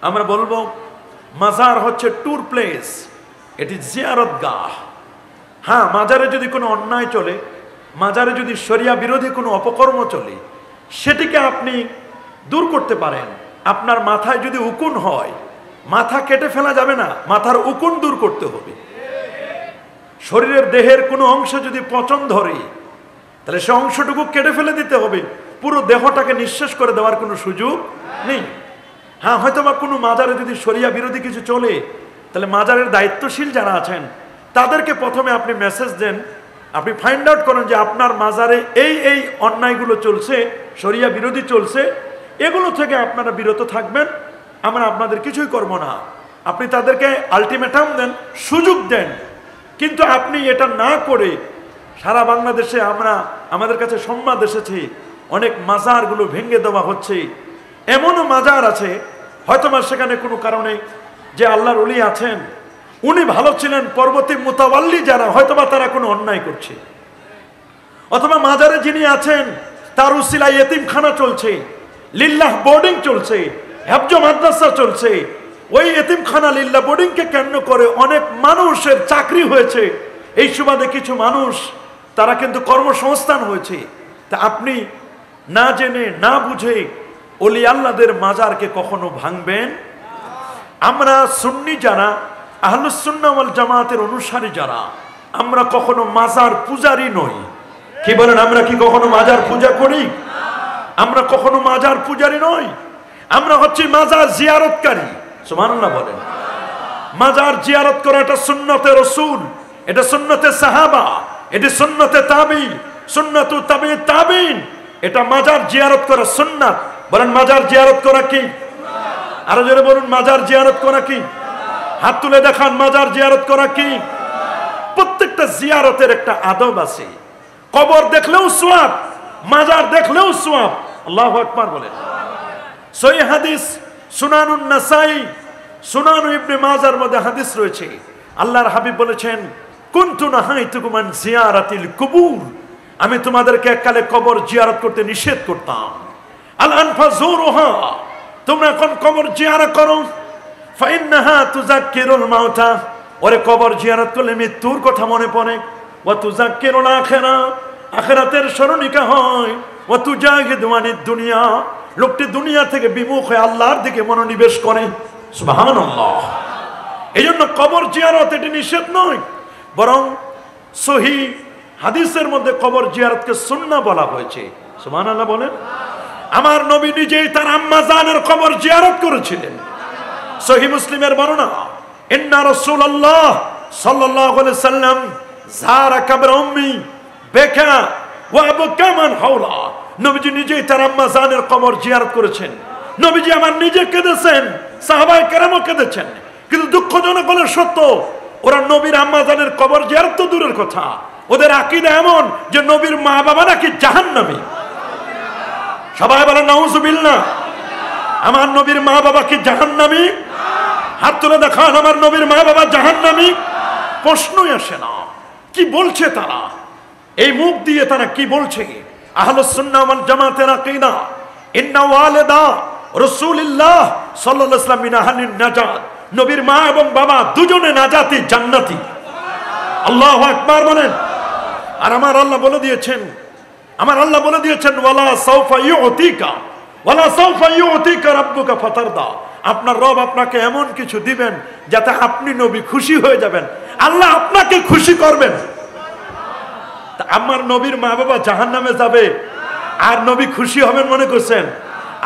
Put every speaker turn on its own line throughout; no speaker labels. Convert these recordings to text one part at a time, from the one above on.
আমরা বলবো মাজার হচ্ছে ট্যুর প্লেস, এটি জিয়ারত গাহ। হ্যাঁ, মাজারে যদি কোনো অন্যায় চলে, মাজারে যদি শরিয়া বিরোধী কোনো অপকর্ম চলে, সেটিকে আপনি দূর করতে পারেন। আপনার মাথায় যদি উকুন হয়, মাথা কেটে ফেলা যাবে না, মাথার উকুন দূর করতে হবে। শরীরের দেহের কোনো অংশ যদি পচন ধরে, তাহলে সে অংশটুকু কেটে ফেলে দিতে হবে, পুরো দেহটাকে নিঃশেষ করে দেওয়ার কোনো সুযোগ নেই। হ্যাঁ, হয়তো বা কোনো মাজারে যদি শরিয়া বিরোধী কিছু চলে, তাহলে মাজারের দায়িত্বশীল যারা আছেন তাদেরকে প্রথমে আপনি মেসেজ দেন, আপনি ফাইন্ড আউট করেন যে আপনার মাজারে এই এই অন্যায়গুলো চলছে, শরিয়া বিরোধী চলছে, এগুলো থেকে আপনারা বিরত থাকবেন, আমরা আপনাদের কিছুই করব না। আপনি তাদেরকে আলটিমেটাম দেন, সুযোগ দেন। কিন্তু আপনি এটা না করে সারা বাংলাদেশে আমাদের কাছে সংবাদ এসেছে অনেক মাজারগুলো ভেঙে দেওয়া হচ্ছে। এমনও মাজার আছে হয়তোবা সেখানে কোনো কারণে যে আল্লাহর ওলি আছেন, উনি ভালো ছিলেন, পরবর্তী মুতাওয়াল্লি যারা হয়তোবা তারা কোনো অন্যায় করছে, অথবা মাজারে যিনি আছেন তার উসিলায় এতিমখানা চলছে, লিল্লাহ বোর্ডিং চলছে, হেফজ মাদ্রাসা চলছে। ওই এতিমখানা লিল্লাহ বোর্ডিংকে কেন্দ্র করে অনেক মানুষের চাকরি হয়েছে, এই সুবাদে কিছু মানুষ তারা কিন্তু কর্মসংস্থান হয়েছে। তা আপনি না জেনে না বুঝে ওলি আল্লাহদের মাজারকে কখনো ভাঙবেন? আমরা সুন্নি যারা, আহলুস সুন্নাহ ওয়াল জামাতের অনুসারী যারা, আমরা কখনো মাজার পূজারি নই। কি বলেন, আমরা কি কখনো মাজার পূজা করি? আমরা কখনো মাজার পূজারি নই, আমরা হচ্ছি মাজার জিয়ারতকারী। সুবহানাল্লাহ বলেন। মাজার জিয়ারত করা এটা সুন্নতে রাসূল, এটা সুন্নতে সাহাবা, এটা সুন্নতে তাবি, সুন্নাতু তাবি তাবিন, এটা মাজার জিয়ারত করা সুন্নাত। বলেন মাজার জিয়ারত করা কি? আরো জোরে বলুন, মাজার জিয়ারত করা কি? হাত তুলে দেখান, মাজার জিয়ারত করা কি? প্রত্যেকটা জিয়ারতের একটা আদব আছে। কবর দেখলেও সওয়াব, মাজার দেখলেও সওয়াব। আল্লাহু আকবার বলেন। সহিহ হাদিস সুনানুন নাসাই, সুনানু ইবনে মাজার মধ্যে হাদিস রয়েছে, আল্লাহর হাবিব বলেছেন, কুনতু নাহাইতুকুম আন জিয়ারাতিল কুবুর, আমি তোমাদেরকে এককালে কবর জিয়ারত করতে নিষেধ করতাম। আল-আন ফাজুরুহা, তোমরা এখন কবর জিয়ারত করো। ফাইন্নাহা তুযাক্কিরুল মাউতা, ওরে কবর জিয়ারত করলে মৃত্যুর কথা মনে পড়ে। ওয়া তুযাক্কিরুল আখিরা, আখিরাতের স্মরণিকা হয়। ওয়া তুজাহিদু আনিদ দুনিয়া, লোকটি দুনিয়া থেকে বিমুখ হয়ে আল্লাহর দিকে মনোনিবেশ করে। সুবহানাল্লাহ। এই জন্য কবর জিয়ারত এটি নিষেধ নয়, বরং সহিহ হাদিসের মধ্যে কবর জিয়ারতকে সুন্নাহ বলা হয়েছে। সুবহানাল্লাহ বলেন। আমার নবী নিজেই তার আম্মা জানের কবর জিয়ারত করেছিলেন। সহিহ মুসলিমের বর্ণনা, ইন্না রাসূলুল্লাহ সাল্লাল্লাহু আলাইহি সাল্লাম যারা কবর উম্মি বেকা ওয়া আবকা মান হাওলা, নবীজি নিজেই তার আম্মা জানের কবর জিয়ারত করেছেন। নবীজি আমার নিজে কেঁদেছেন, সাহাবায়ে কেরামও কেঁদেছেন। কিন্তু দুঃখজনক হলো সত্য, ওরা নবীর আম্মা জানের কবর জিয়ারত তো দূরের কথা, ওদের আকীদা এমন যে নবীর মা বাবা নাকি জাহান্নামী। সবাই বলেন নাউজুবিল্লাহ। আমার নবীর মা বাবা কি জাহান্নামী? হাত তুলে দেখান, আমার নবীর মা বাবা জাহান্নামী? প্রশ্নই আসে না। কি বলছে তারা? এই মুখ দিয়ে তারা কি বলছে? আহলুস সুন্নাহ ওয়াল জামাতের আকীদা, ইন্না ওয়ালিদা রাসূলুল্লাহ সাল্লাল্লাহু আলাইহি ওয়াসাল্লাম মিন আহলিন নাজাত, নবীর মা এবং বাবা দুজনে নাজাতি, জান্নাতি। আল্লাহু আকবার বলেন। আর আমার আল্লাহ বলে দিয়েছেন, আমার আল্লাহ বলে দিয়েছেন, ওয়ালা সাউফা ইউতিকা, ওয়ালা সাউফা ইউতিকা রাব্বুকা ফাতারদা, আপনার রব আপনাকে এমন কিছু দিবেন যাতে আপনি নবী খুশি হয়ে যাবেন, আল্লাহ আপনাকে খুশি করবেন। তা আমার নবীর মা বাবা জাহান্নামে যাবে আর নবী খুশি হবেন মনে করছেন?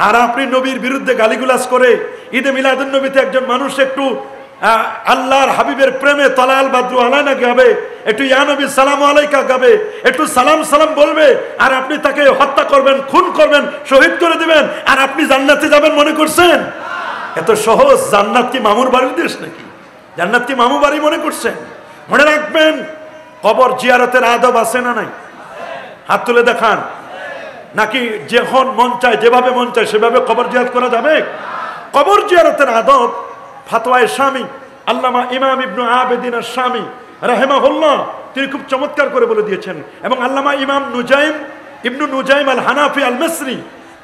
আর আপনি নবীর বিরুদ্ধে গালিগুলাজ করে ঈদে মিলাদুন নবীতে একজন মানুষ একটু আল্লাহর হাবিবের প্রেমে তালাল বাদরু আলাইনা গাবে, একটু ইয়া নবী সালাম আলাইকা গাবে, একটু সালাম সালাম বলবে, আর আপনি তাকে হত্যা করবেন, খুন করবেন, শহীদ করে দিবেন, আর আপনি জান্নাতে যাবেন মনে করছেন? এত সহজ? জান্নাত কি মামুর বাড়ির দেশ নাকি? জান্নাত কি মামু বাড়ি মনে করছেন? মনে রাখবেন, কবর জিয়ারতের আদব আছে না নাই? হাত তুলে দেখান। নাকি যখন মন চায়, যেভাবে মন চায় সেভাবে কবর জিয়ারত করা যাবে? কবর জিয়ারতের আদব ফাতওয়ায়ে শামী, আল্লামা ইমাম ইবনে আবেদিন আশ-শামী রাহিমাহুল্লাহ তিনি খুব চমৎকার করে বলে দিয়েছেন। এবং আল্লামা ইমাম ইবনু নুজাইম আল হানাফি আল মিসরি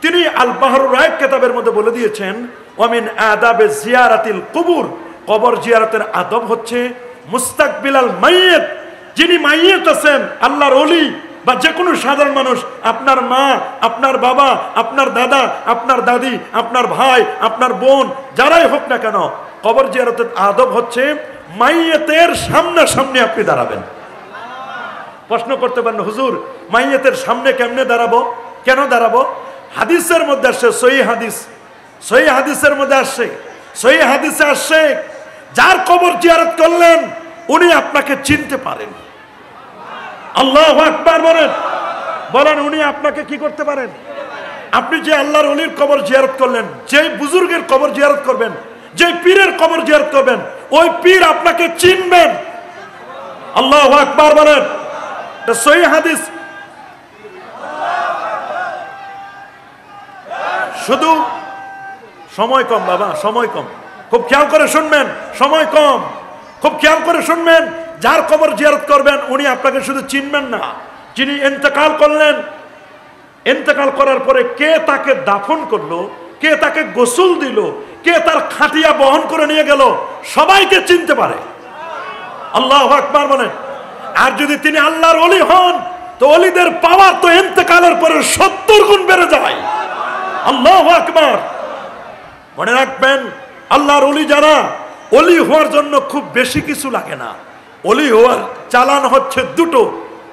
তিনি আল বাহরুর রায়ক কিতাবের মধ্যে বলে দিয়েছেন, ওয়ামিন আদাবে জিয়ারাতিল কুবুর, কবর জিয়ারতের আদব হচ্ছে মুস্তাকবিলাল মাইয়িত, যিনি মাইয়িত আছেন আল্লাহর ওলি বা যে কোনো সাধারণ মানুষ, আপনার মা, আপনার বাবা, আপনার দাদা, আপনার দাদি, আপনার ভাই, আপনার বোন, যারাই হোক না কেন, কবর জিয়ারতের আদব হচ্ছে মাইয়িতের সামনাসামনি আপনি দাঁড়াবেন। প্রশ্ন করতে পারেন, হুজুর মাইয়িতের সামনে কেমনে দাঁড়াবো, কেন দাঁড়াবো? হাদিসের মধ্যে আসছে, সহিহ হাদিসের মধ্যে আসছে, সহিহ হাদিসে আসছে, যার কবর জিয়ারত করলেন উনি আপনাকে চিনতে পারেন। আল্লাহু আকবার বলেন, উনি আপনাকে কি করতে পারেন? আপনি যে আল্লাহর ওলির কবর জিয়ারত করলেন, যে বুজুর্গের কবর জিয়ারত করবেন, যে পীরের কবর জিয়ারত করবেন, ওই পীর আপনাকে চিনবেন। আল্লাহু আকবার বলেন, এটা সহিহ হাদিস। শুধু সময় কম বাবা, সময় কম, খুব খেয়াল করে শুনবেন, সময় কম, খুব খেয়াল করে শুনবেন। যার কবর জিয়ারত করবেন উনি আপনাকে শুধু চিনবেন না, যিনি ইন্তেকাল করলেন, ইন্তেকাল করার পরে কে তাকে দাফন করলো, কে তাকে গোসল দিল, কে তার খাটিয়া বহন করে নিয়ে গেল, সবাইকে চিনতে পারে। আল্লাহু আকবার বলেন। আর যদি তিনি আল্লাহর ওলি হন, তো ওলিদের পাওয়ার তো ইন্তেকালের পরে 70 গুণ বেড়ে যায়। আল্লাহু আকবার। মনে রাখবেন, আল্লাহর ওলি যারা, ওলি হওয়ার জন্য খুব বেশি কিছু লাগে না। ওলি হওয়ার চালান হচ্ছে দুটো।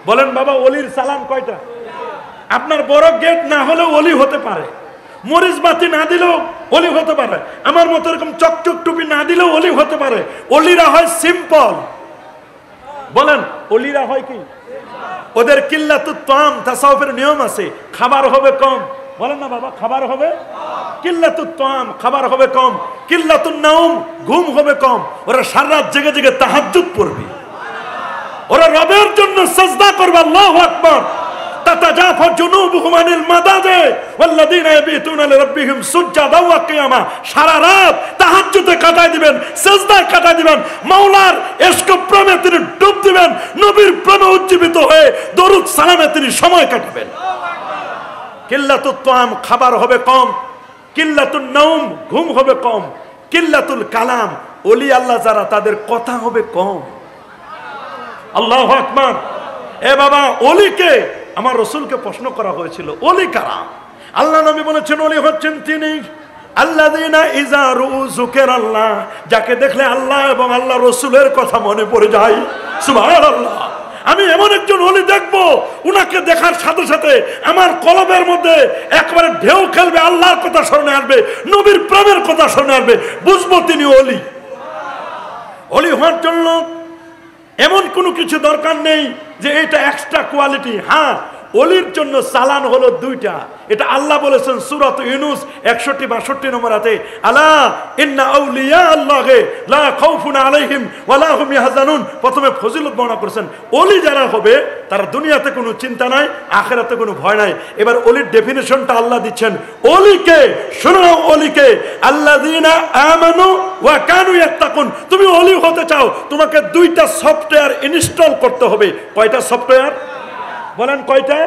বলেন বাবা, ওলির চালান কয়টা? আপনার বড় গেট না হলেও ওলি হতে পারে, মরিচ বাতি না দিলেও ওলি হতে পারে, আমার মতো এরকম চকচক টুপি না দিলেও ওলি হতে পারে। ওলিরা হয় সিম্পল। বলেন, ওলিরা হয় কি? ওদের কিল্লাতুত তাম, তাসাউফের নিয়ম আছে, খাবার হবে কম। বলেন না বাবা, খাবার হবে কিল্লাতুত তাম, খাবার হবে কম। কিল্লাতুন নাউম, ঘুম হবে কম। ওরা সারা রাত জেগে জেগে তাহাজ্জুদ পড়বে, ওরা রবের জন্য সাজদা করবে। আল্লাহু আকবার। তাতাজাফা জুনুবুহুম আনিল মাদাজি ওয়াল্লাযীনা ইয়াবিতুনা লিরাব্বিহিম সুজদাও ওয়া কিয়ামা। সারা রাত তাহাজ্জুদে কাটায় দিবেন, সিজদায় কাটায় দিবেন, মাওলার ইশক প্রেমে তিনি ডুব দিবেন, নবীর প্রেমে উজ্জীবিত হয়ে দরুদ সালামে তিনি সময় কাটাবেন। কিল্লাতুত তাম, খাবার হবে কম। কিল্লাতুন নাউম, ঘুম হবে কম। কিল্লাতুল কালাম, ওলি আল্লাহ যারা, তাদের কথা হবে কম। আল্লাহু আকবার। এ বাবা, ওলিকে, আমার রাসূলকে প্রশ্ন করা হয়েছিল, ওলি কারা? আল্লাহ নবী বলেছেন, ওলি হচ্ছেন তিনি আল্লাযীনা ইযা রুউ যুকিরাল্লাহ, যাকে দেখলে আল্লাহ এবং আল্লাহ রাসূলের কথা মনে পড়ে যায়। সুবহানাল্লাহ। আমি এমন একজন ওলি দেখবো, উনাকে দেখার সাথে সাথে আমার কলবের মধ্যে একবারে ঢেউ খেলবে, আল্লাহর কথা স্মরণে আসবে, নবীর প্রেমের কথা স্মরণে আসবে, বুঝবো তিনি ওলি। ওলি হওয়ার জন্য এমন কোনো কিছু দরকার নেই যে এটা এক্সট্রা কোয়ালিটি। হ্যাঁ, ওলির জন্য চালান হলো দুইটা। এটা আল্লাহ বলেছেন সূরা ইউনূস 61-62 নম্বর আয়াতে, আলা ইন্না আউলিয়া আল্লাহি লা খাউফুন আলাইহিম ওয়া লা হুম ইয়াহজানুন। প্রথমে ফজিলত বর্ণনা করেছেন, ওলি যারা হবে তারা দুনিয়াতে কোনো চিন্তা নাই, আখিরাতে কোনো ভয় নাই। এবার ওলির ডেফিনিশনটা আল্লাহ দিচ্ছেন। ওলিকে শুনো, ওলিকে আল্লাযীনা আমানু ওয়া কানু ইয়াত্তাকুন। তুমি ওলি হতে চাও, তোমাকে দুইটা সফটওয়্যার ইনস্টল করতে হবে। কয়টা সফটওয়্যার? বলেন কয়টা?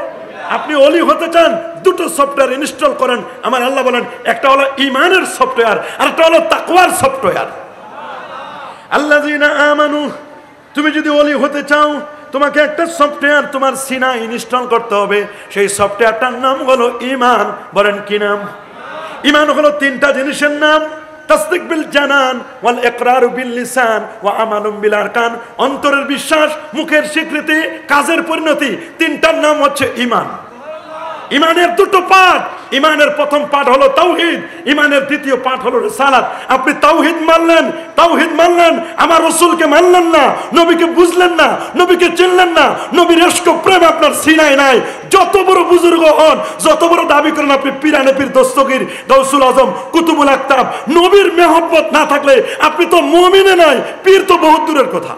আপনি ওলি হতে চান, দুটো সফটওয়্যার ইনস্টল করেন। আমার আল্লাহ বলেন, একটা হলো ঈমানের সফটওয়্যার, আর একটা হলো তাকওয়ার সফটওয়্যার। আল্লাযীনা আমানু, তুমি যদি ওলি হতে চাও, তোমাকে একটা সফটওয়্যার তোমার সিনায় ইনস্টল করতে হবে। সেই সফটওয়্যারটার নাম হলো ঈমান। বলেন কি নাম? ঈমান হলো তিনটা জিনিসের নাম, তাসদিক বিল জানান ওয়াল ইকরার বিল লিসান ওয়া আমালুম বিল আরকান। অন্তরের বিশ্বাস, মুখের স্বীকৃতি, কাজের পরিণতি, তিনটার নাম হচ্ছে ঈমান। ঈমানের দুটো পার্ট। ঈমানের প্রথম পার্ট হলো তাওহীদ, ঈমানের দ্বিতীয় পার্ট হলো রিসালাত। আপনি তাওহীদ মানলেন, আমার রাসূলকে মানলেন না, নবীকে বুঝলেন না, নবীকে চিনলেন না, নবীর ইশক প্রেম আপনার সিনায় নাই। যত বড় বুজুর্গ হন, যত বড় দাবি করেন আপনি পীরানে পীর, দস্তগীর, গাউসুল আজম, কুতুবুল আকতাব, নবীর মেহব্বত না থাকলে আপনি তো মুমিনে নাই, পীর তো বহুত দূরের কথা।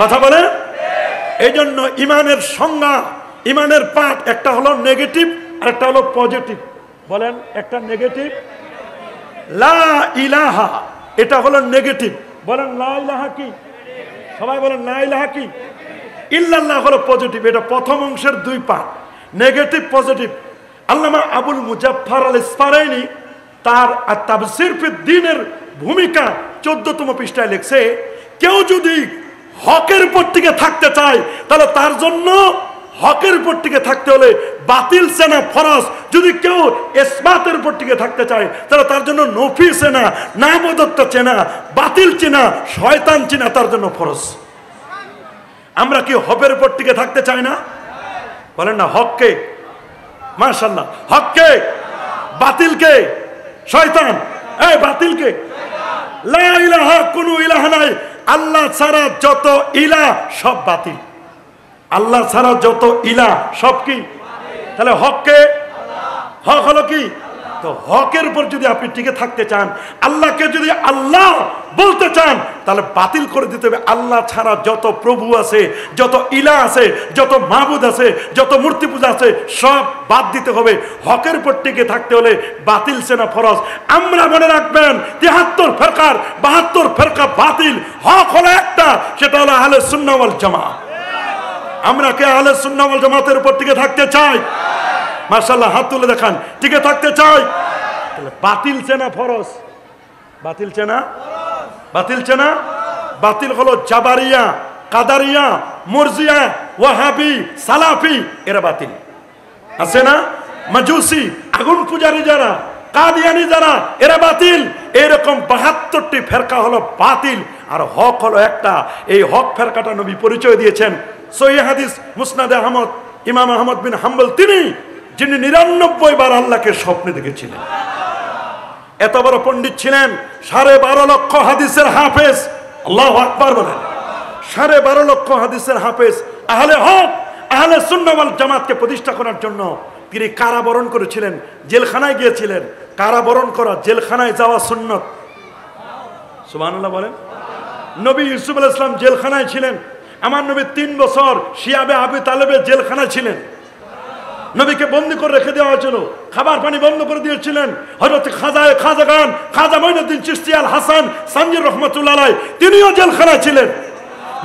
কথা বলে। এই জন্য ঈমানের সংজ্ঞা, ঈমানের পার্ট একটা হলো নেগেটিভ আর একটা হলো পজিটিভ। বলেন, একটা নেগেটিভ, লা ইলাহা, এটা হলো নেগেটিভ। বলেন লা ইলাহা কি? সবাই বলেন লা ইলাহা কি? ইল্লাল্লাহ হলো পজিটিভ। এটা প্রথম অংশের দুই পার্ট, নেগেটিভ পজিটিভ। আল্লামা আবুল মুজাফফর আল ইসফারাইনি তার তাফসীর ফিদ দ্বীনের ভূমিকা 14তম পৃষ্ঠায় লিখছে, কেউ যদি হকের উপর টিকে থাকতে চায় তাহলে তার জন্য হকের উপর টিকে থাকতে হলে বাতিল চেনা ফরজ। যদি কেউ ইসবাতের উপর টিকে থাকতে চায় তাহলে তার জন্য নফি চেনা, নামদত্ত চেনা, বাতিল চেনা, শয়তান চেনা তার জন্য ফরজ। আমরা কি হকের উপর টিকে থাকতে চাই না? বলেন না, হককে, মাশাআল্লাহ, হককে, বাতিলকে, শয়তান, এই বাতিলকে, লা ইলাহা, কোনো ইলাহ নাই, আল্লাহ ছাড়া যত ইলাহ সব বাতিল, আল্লাহ ছাড়া যত ইলাহ সব কি? তাহলে হককে, হক হলো কি? তো হকের উপর যদি আপনি টিকে থাকতে চান, আল্লাহকে যদি আল্লাহ বলতে চান, তাহলে বাতিল করে দিতে হবে আল্লাহ ছাড়া যত প্রভু আছে, যত ইলাহ আছে, যত মাবুদ আছে, যত মূর্তি পূজা আছে, সব বাদ দিতে হবে। হকের উপর টিকে থাকতে হলে বাতিল চেনা ফরজ। আমরা মনে রাখবেন 73 ফেরকার 72 ফেরকা বাতিল, হক হলো একটা, সেটা হলো আহলে সুন্নাহ ওয়াল জামাত। আমরা কি আহলে সুন্নাহ ওয়াল জামাতের উপর টিকে থাকতে চাই? মাশাআল্লাহ, হাত তুলে দেখান, টিকে থাকতে চাই। তাহলে বাতিল চেনা ফরজ। বাতিল চেনা, বাতিল চেনা, বাতিল হলো জাবারিয়া, কাদারিয়া, মুরজিয়া, ওয়াহাবি, সালাফি, এরা বাতিল আছে না? মাজুসি, আগুন পূজারী যারা, কাদিয়ানি যারা, এরা বাতিল। এরকম 72টি ফেরকা হলো বাতিল, আর হক হলো একটা। এই হক ফেরকাটা নবী পরিচয় দিয়েছেন সহিহ হাদিস মুসনাদে আহমদ, ইমাম আহমদ বিন হাম্বল, তিনি যিনি 99 বার আল্লাহকে স্বপ্নে দেখেছিলেন। এত বড় পণ্ডিত ছিলেন, 12.5 লক্ষ হাদিসের হাফেজ। আল্লাহু আকবার বলেন। 12.5 লক্ষ হাদিসের হাফেজ, আহলে হক, আহলে সুন্নাহ ওয়াল জামাতকে প্রতিষ্ঠা করার জন্য তিনি কারাবরণ করেছিলেন, জেলখানায় গিয়েছিলেন। কারাবরণ করা, জেলখানায় যাওয়া সুন্নত। সুবহানাল্লাহ বলেন। নবী ইউসুফ আলাইহিস সালাম জেলখানায় ছিলেন। আমার নবী 3 বছর শিয়াবে আবি তালেবে জেলখানায় ছিলেন। নবীকে বন্দী করে রেখে দেওয়া হয়েছিল, খাবার পানি বন্ধ করে দিয়েছিলেন। হযরত খাজাগান খাজা মঈনুদ্দিন চিশতি আল হাসান সানজির রহমাতুল্লাহ আলাইহি, তিনিও জেলখানায় ছিলেন।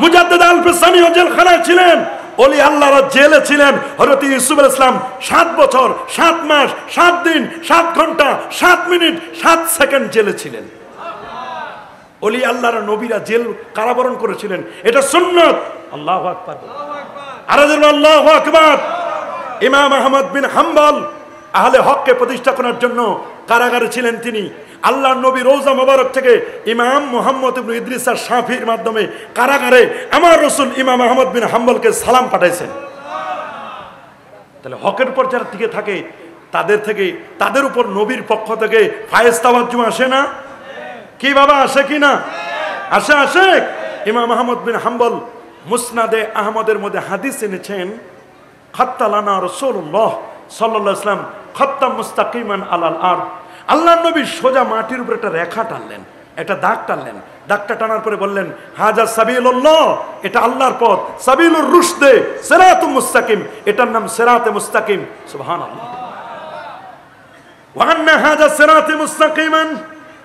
মুজাদ্দিদ আল ফিসানিও জেলখানায় ছিলেন। ওলি আল্লাহরা জেলে ছিলেন। হযরত ইউসুফ আলাইহিস সালাম 7 বছর 7 মাস 7 দিন 7 ঘন্টা 7 মিনিট 7 সেকেন্ড জেলে ছিলেন। ওলি আল্লাহরা, নবীরা জেল কারাবরণ করেছিলেন, এটা সুন্নাত। আল্লাহু আকবার, আরে আল্লাহু আকবার। ইমাম আহমদ বিন হাম্বল আহলে হককে প্রতিষ্ঠা করার জন্য কারাগারে ছিলেন তিনি। আল্লাহর নবী রওজা মোবারক থেকে ইমাম মুহাম্মদ ইবনে ইদ্রিস আর শাফির মাধ্যমে কারাগারে আমার রাসূল ইমাম আহমদ বিন হাম্বলকে সালাম পাঠাইছেন। তাহলে হকের উপর যারা টিকে থাকে তাদের থেকে, তাদের উপর নবীর পক্ষ থেকে ফায়েজ তাওয়াজ্জু আসে না? কি বাবা, আসে কি না? আসে, আসে। ইমাম আহমদ বিন হাম্বল মুসনাদে আহমদের মধ্যে হাদিস এনেছেন, খাত্তালানা রাসূলুল্লাহ সাল্লাল্লাহু আলাইহি ওয়াসাল্লাম খাত্তাম মুস্তাকিমান আলাল আরদ। আল্লাহর নবী সোজা মাটির উপর একটা রেখা টানলেন, একটা দাগ টানলেন। দাগটা টানার পরে বললেন, হাজা সাবিলুল্লাহ, এটা আল্লাহর পথ। সাবিলুর রুশদে সিরাতুম মুস্তাকিম, এটার নাম সিরাতে মুস্তাকিম। সুবহানাল্লাহ। ওয়া আন্না হাজা সিরাতে মুস্তাকিমান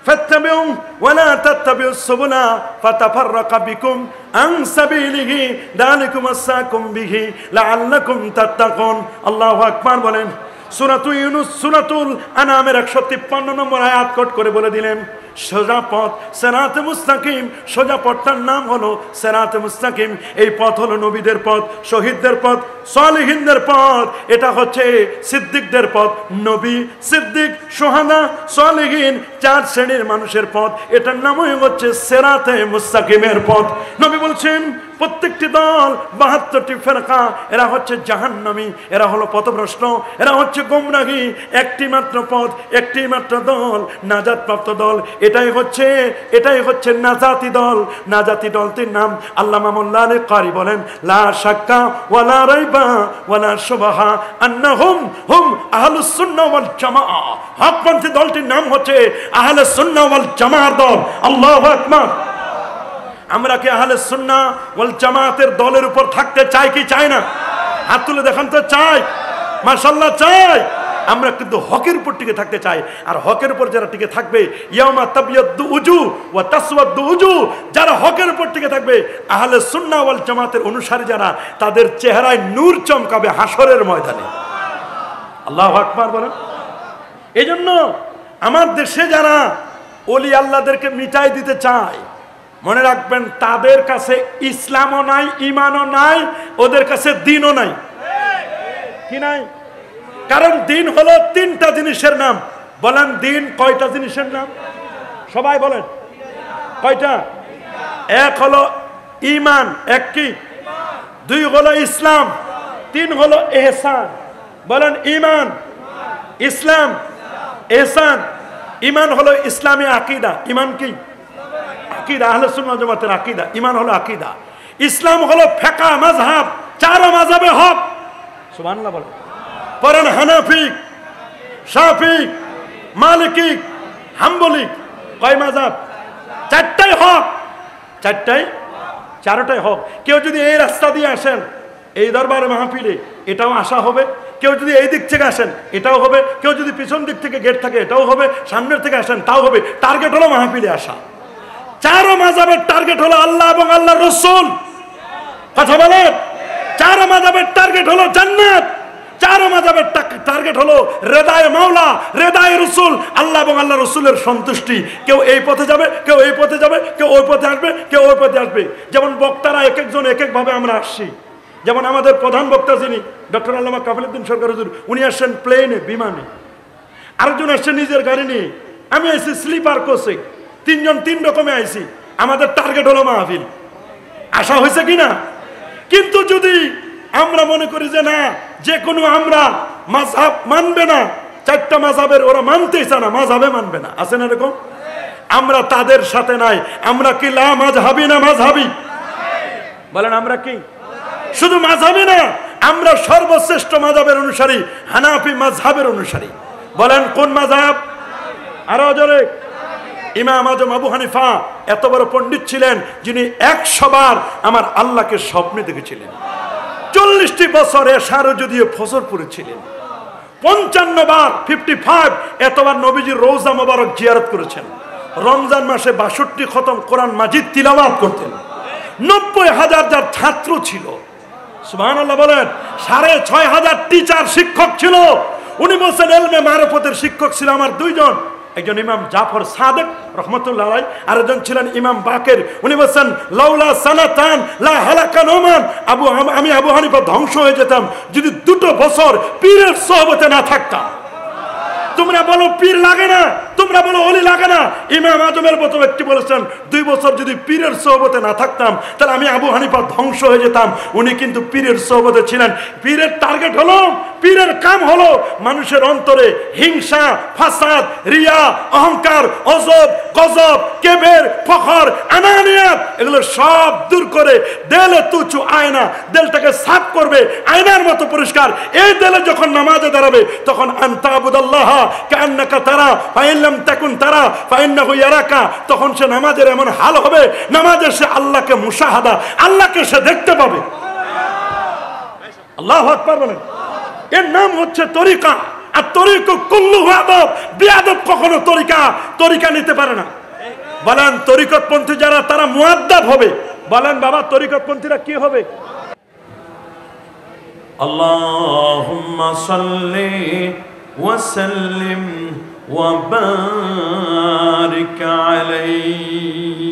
ফাত্তাবিউ ওয়ালা তাত্তাবিউস সুবুলা ফাতাফাররাকা বিকুম আন সাবিলিহি যালিকুম আসাকুম বিহি লাআল্লাকুম তাত্তাকুন। আল্লাহু আকবার বলেন। সূরাতুল ইউনূস, সূরাতুল আনামের 153 নম্বর আয়াত কোট করে বলে দিলেন, সোজা পথ সিরাতে মুস্তাকিম। সোজা পথটার নাম হলো সিরাতে মুস্তাকিম। এই পথ হলো নবীদের পথ, শহীদদের পথ, সালেহিনদের পথ। এটা হচ্ছে সিদ্দিকদের পথ। নবী, সিদ্দিক, সুহাদা, সালেহিন 4 শ্রেণীর মানুষের পথ। এটার নামই হচ্ছে সিরাতে মুস্তাকিমের পথ। নবী বলছেন প্রত্যেকটি দল 72টি ফেরকা, এরা হচ্ছে জাহান্নামী, এরা হলো পথভ্রষ্ট, এরা হচ্ছে গোমরাহী। একটি মাত্র পথ, একটি মাত্র দল, নাজাত প্রাপ্ত দল। এটাই হচ্ছে নাজাতি দল। নাজাতি দলটির নাম আল্লামা মোল্লা আলী কারি বলেন, লা শাক্কা ওয়ালা রাইবা ওয়ালা শুবহা আন্নাহুম হুম আহলুস সুন্নাহ ওয়াল জামাআ। হকপন্থী দলটির নাম হচ্ছে আহলে সুন্নাহ ওয়াল জামাআর দল। আল্লাহু আকবার। আমরা কি আহলে সুন্নাহ ওয়াল জামাতের দলের উপর থাকতে চাই কি চাই না? হাত তুলে দেখান তো। চাই, মাশাআল্লাহ চাই। আমরা কিন্তু হকের উপর টিকে থাকতে চাই। আর হকের উপর যারা টিকে থাকবে, ইয়াউমা তাবিয়াদ্দু উজু ওয়া তাসওয়াদ্দু উজু, যারা হকের উপর টিকে থাকবে, আহলে সুন্নাহ ওয়াল জামাতের অনুসারী যারা, তাদের চেহারায় নূর চমকাবে হাসরের ময়দানে। আল্লাহু আকবার বলেন। এইজন্য আমার দেশে যারা ওলি আল্লাহদেরকে মিটাই দিতে চায়, মনে রাখবেন তাদের কাছে ইসলামও নাই, ইমানও নাই, ওদের কাছে দ্বীনও নাই। কি নাই? কারণ দ্বীন হলো তিনটা জিনিসের নাম। বলেন দ্বীন কয়টা জিনিসের নাম? সবাই বলেন কয়টা? এক হলো ইমান, এক কি? দুই হলো ইসলাম, তিন হলো ইহসান। বলেন ইমান, ইসলাম, ইহসান। ইমান হলো ইসলামী আকীদা। ইমান কি? আকীদা, আহলে সুন্নাত ওয়াল জামাতের আকীদা। ইমান হলো আকীদা। ইসলাম হলো ফিকহ মাযহাব, চার মাযহাবে হক। সুবহানাল্লাহ বলেন। পড়েন হানাফি, শাফি, মালিকি, হাম্বলি। কয় মাযহাব? চারটাই হক। চারটাই হক। কেউ যদি এই রাস্তা দিয়ে আসেন এই দরবারে মাহফিলে, এটাও আশা হবে। কেউ যদি এই দিক থেকে আসেন এটাও হবে। কেউ যদি পিছন দিক থেকে গেট থাকে এটাও হবে। সামনের থেকে আসেন তাও হবে। টার্গেট হলো মাহফিলে আসা। চার মাযহাবের টার্গেট হলো আল্লাহ এবং আল্লাহর রাসূল। কথা বলেন। চার মাযহাবের টার্গেট হলো জান্নাত। চার মাযহাবের টার্গেট হলো রেদায়ে মাওলা, রেদায়ে রাসূল, আল্লাহ এবং আল্লাহ রাসূলের সন্তুষ্টি। কেউ এই পথে যাবে, কেউ এই পথে যাবে, কেউ ওই পথে আসবে, কেউ ওই পথে আসবে। যেমন বক্তারা এক একজন এক একভাবে আমরা আসছি। যেমন আমাদের প্রধান বক্তা যিনি ডক্টর আল্লামা কাফিলউদ্দিন সরকার হুজুর, উনি আসছেন প্লেনে, বিমানে। আরেকজন আসছেন নিজের গাড়ি নিয়ে। আমি আইছি স্লিপার কোচে। তিনজন তিন রকমে আইছি। আমাদের টার্গেট হলো মাহফিল। আশা হয়েছে কিনা? কিন্তু যদি আমরা মনে করি যে না, যে কোনো আমরা মাযহাব মানবে না, চারটা মাযহাবের ওরা মানতেই চায় না, মাযহাবে মানবে না, আছে না এরকম? আমরা তাদের সাথে নাই। আমরা কি লা মাযহাবি না মাযহাবি? বলেন আমরা কি শুধু মাযহাবি না, আমরা সর্বশ্রেষ্ঠ মাযহাবের অনুসারী, হানাফি মাযহাবের অনুসারী। বলেন কোন মাযহাব? আরো জোরে। ইমাম আজম আবু হানিফা এত বড় পণ্ডিত ছিলেন যিনি 100 বার আমার আল্লাহকে স্বপ্নে দেখেছিলেন। 40টি বছর এশার যদিও ফজর পড়েছিলেন। 55 বার 55 এতবার নবীজির রওজা মোবারক জিয়ারত করেছেন। রমজান মাসে 62 খতম কোরআন মাজিদ তিলাওয়াত করতেন। 90,000 যার ছাত্র ছিল। সুবহানাল্লাহ বলেন। 6,500 টিচার শিক্ষক ছিল। উনি বলছেন ইলমে মারিফতের শিক্ষক ছিল আমার দুইজন, একজন ইমাম জাফর সাদেক রহমতুল্লাহ আলাইহি, আরেকজন ছিলেন ইমাম বাকের। উনি বলছেন লাউলা সানাতান লা হালাকান ওমান, আমি আবু হানিফা ধ্বংস হয়ে যেতাম যদি 2 বছর পীরের সোহবতে না থাকতাম। তোমরা বলো পীর লাগে না, তোমরা বলো ওলি লাগে না। ইমাম আজমের মতো ব্যক্তি বলেছেন 2 বছর যদি পীরের সোহবতে না থাকতাম তাহলে আমি আবু হানিফা ধ্বংস হয়ে যেতাম। উনি কিন্তু পীরের সোহবতে ছিলেন। পীরের টার্গেট হলো, পীরের কাম হলো মানুষের অন্তরে হিংসা, ফাসাদ, রিয়া, অহংকার, অজব, গজব, কেবের, ফখর, আনানিয়াত এগুলো সব দূর করে দেলে তুচু আয়না, দেলটাকে সাফ করবে আয়নার মতো পরিষ্কার। এই দেলে যখন নামাজে দাঁড়াবে তখন আনতাবুদাল্লাহ কান্নাকা তারা ফাইন লাম তাকুন তারা ফাইন্নাহু ইয়ারাকা, তখন সে নামাজের এমন হাল হবে, নামাজে সে আল্লাহকে মুশাহাদা, আল্লাহকে সে দেখতে পাবে। আল্লাহু আকবার বলেন। এর নাম হচ্ছে তরিকা। আর তরিকা কুল্লুহু আদব। বেয়াদব কখনো তরিকা নিতে পারে না। বলেন তরিকতপন্থী যারা তারা মুআদ্দাব হবে। বলেন বাবা তরিকতপন্থীরা কি হবে? আল্লাহুম্মা সাল্লি ওয়া সাল্লিম ওয়া বারিক আলাইহি।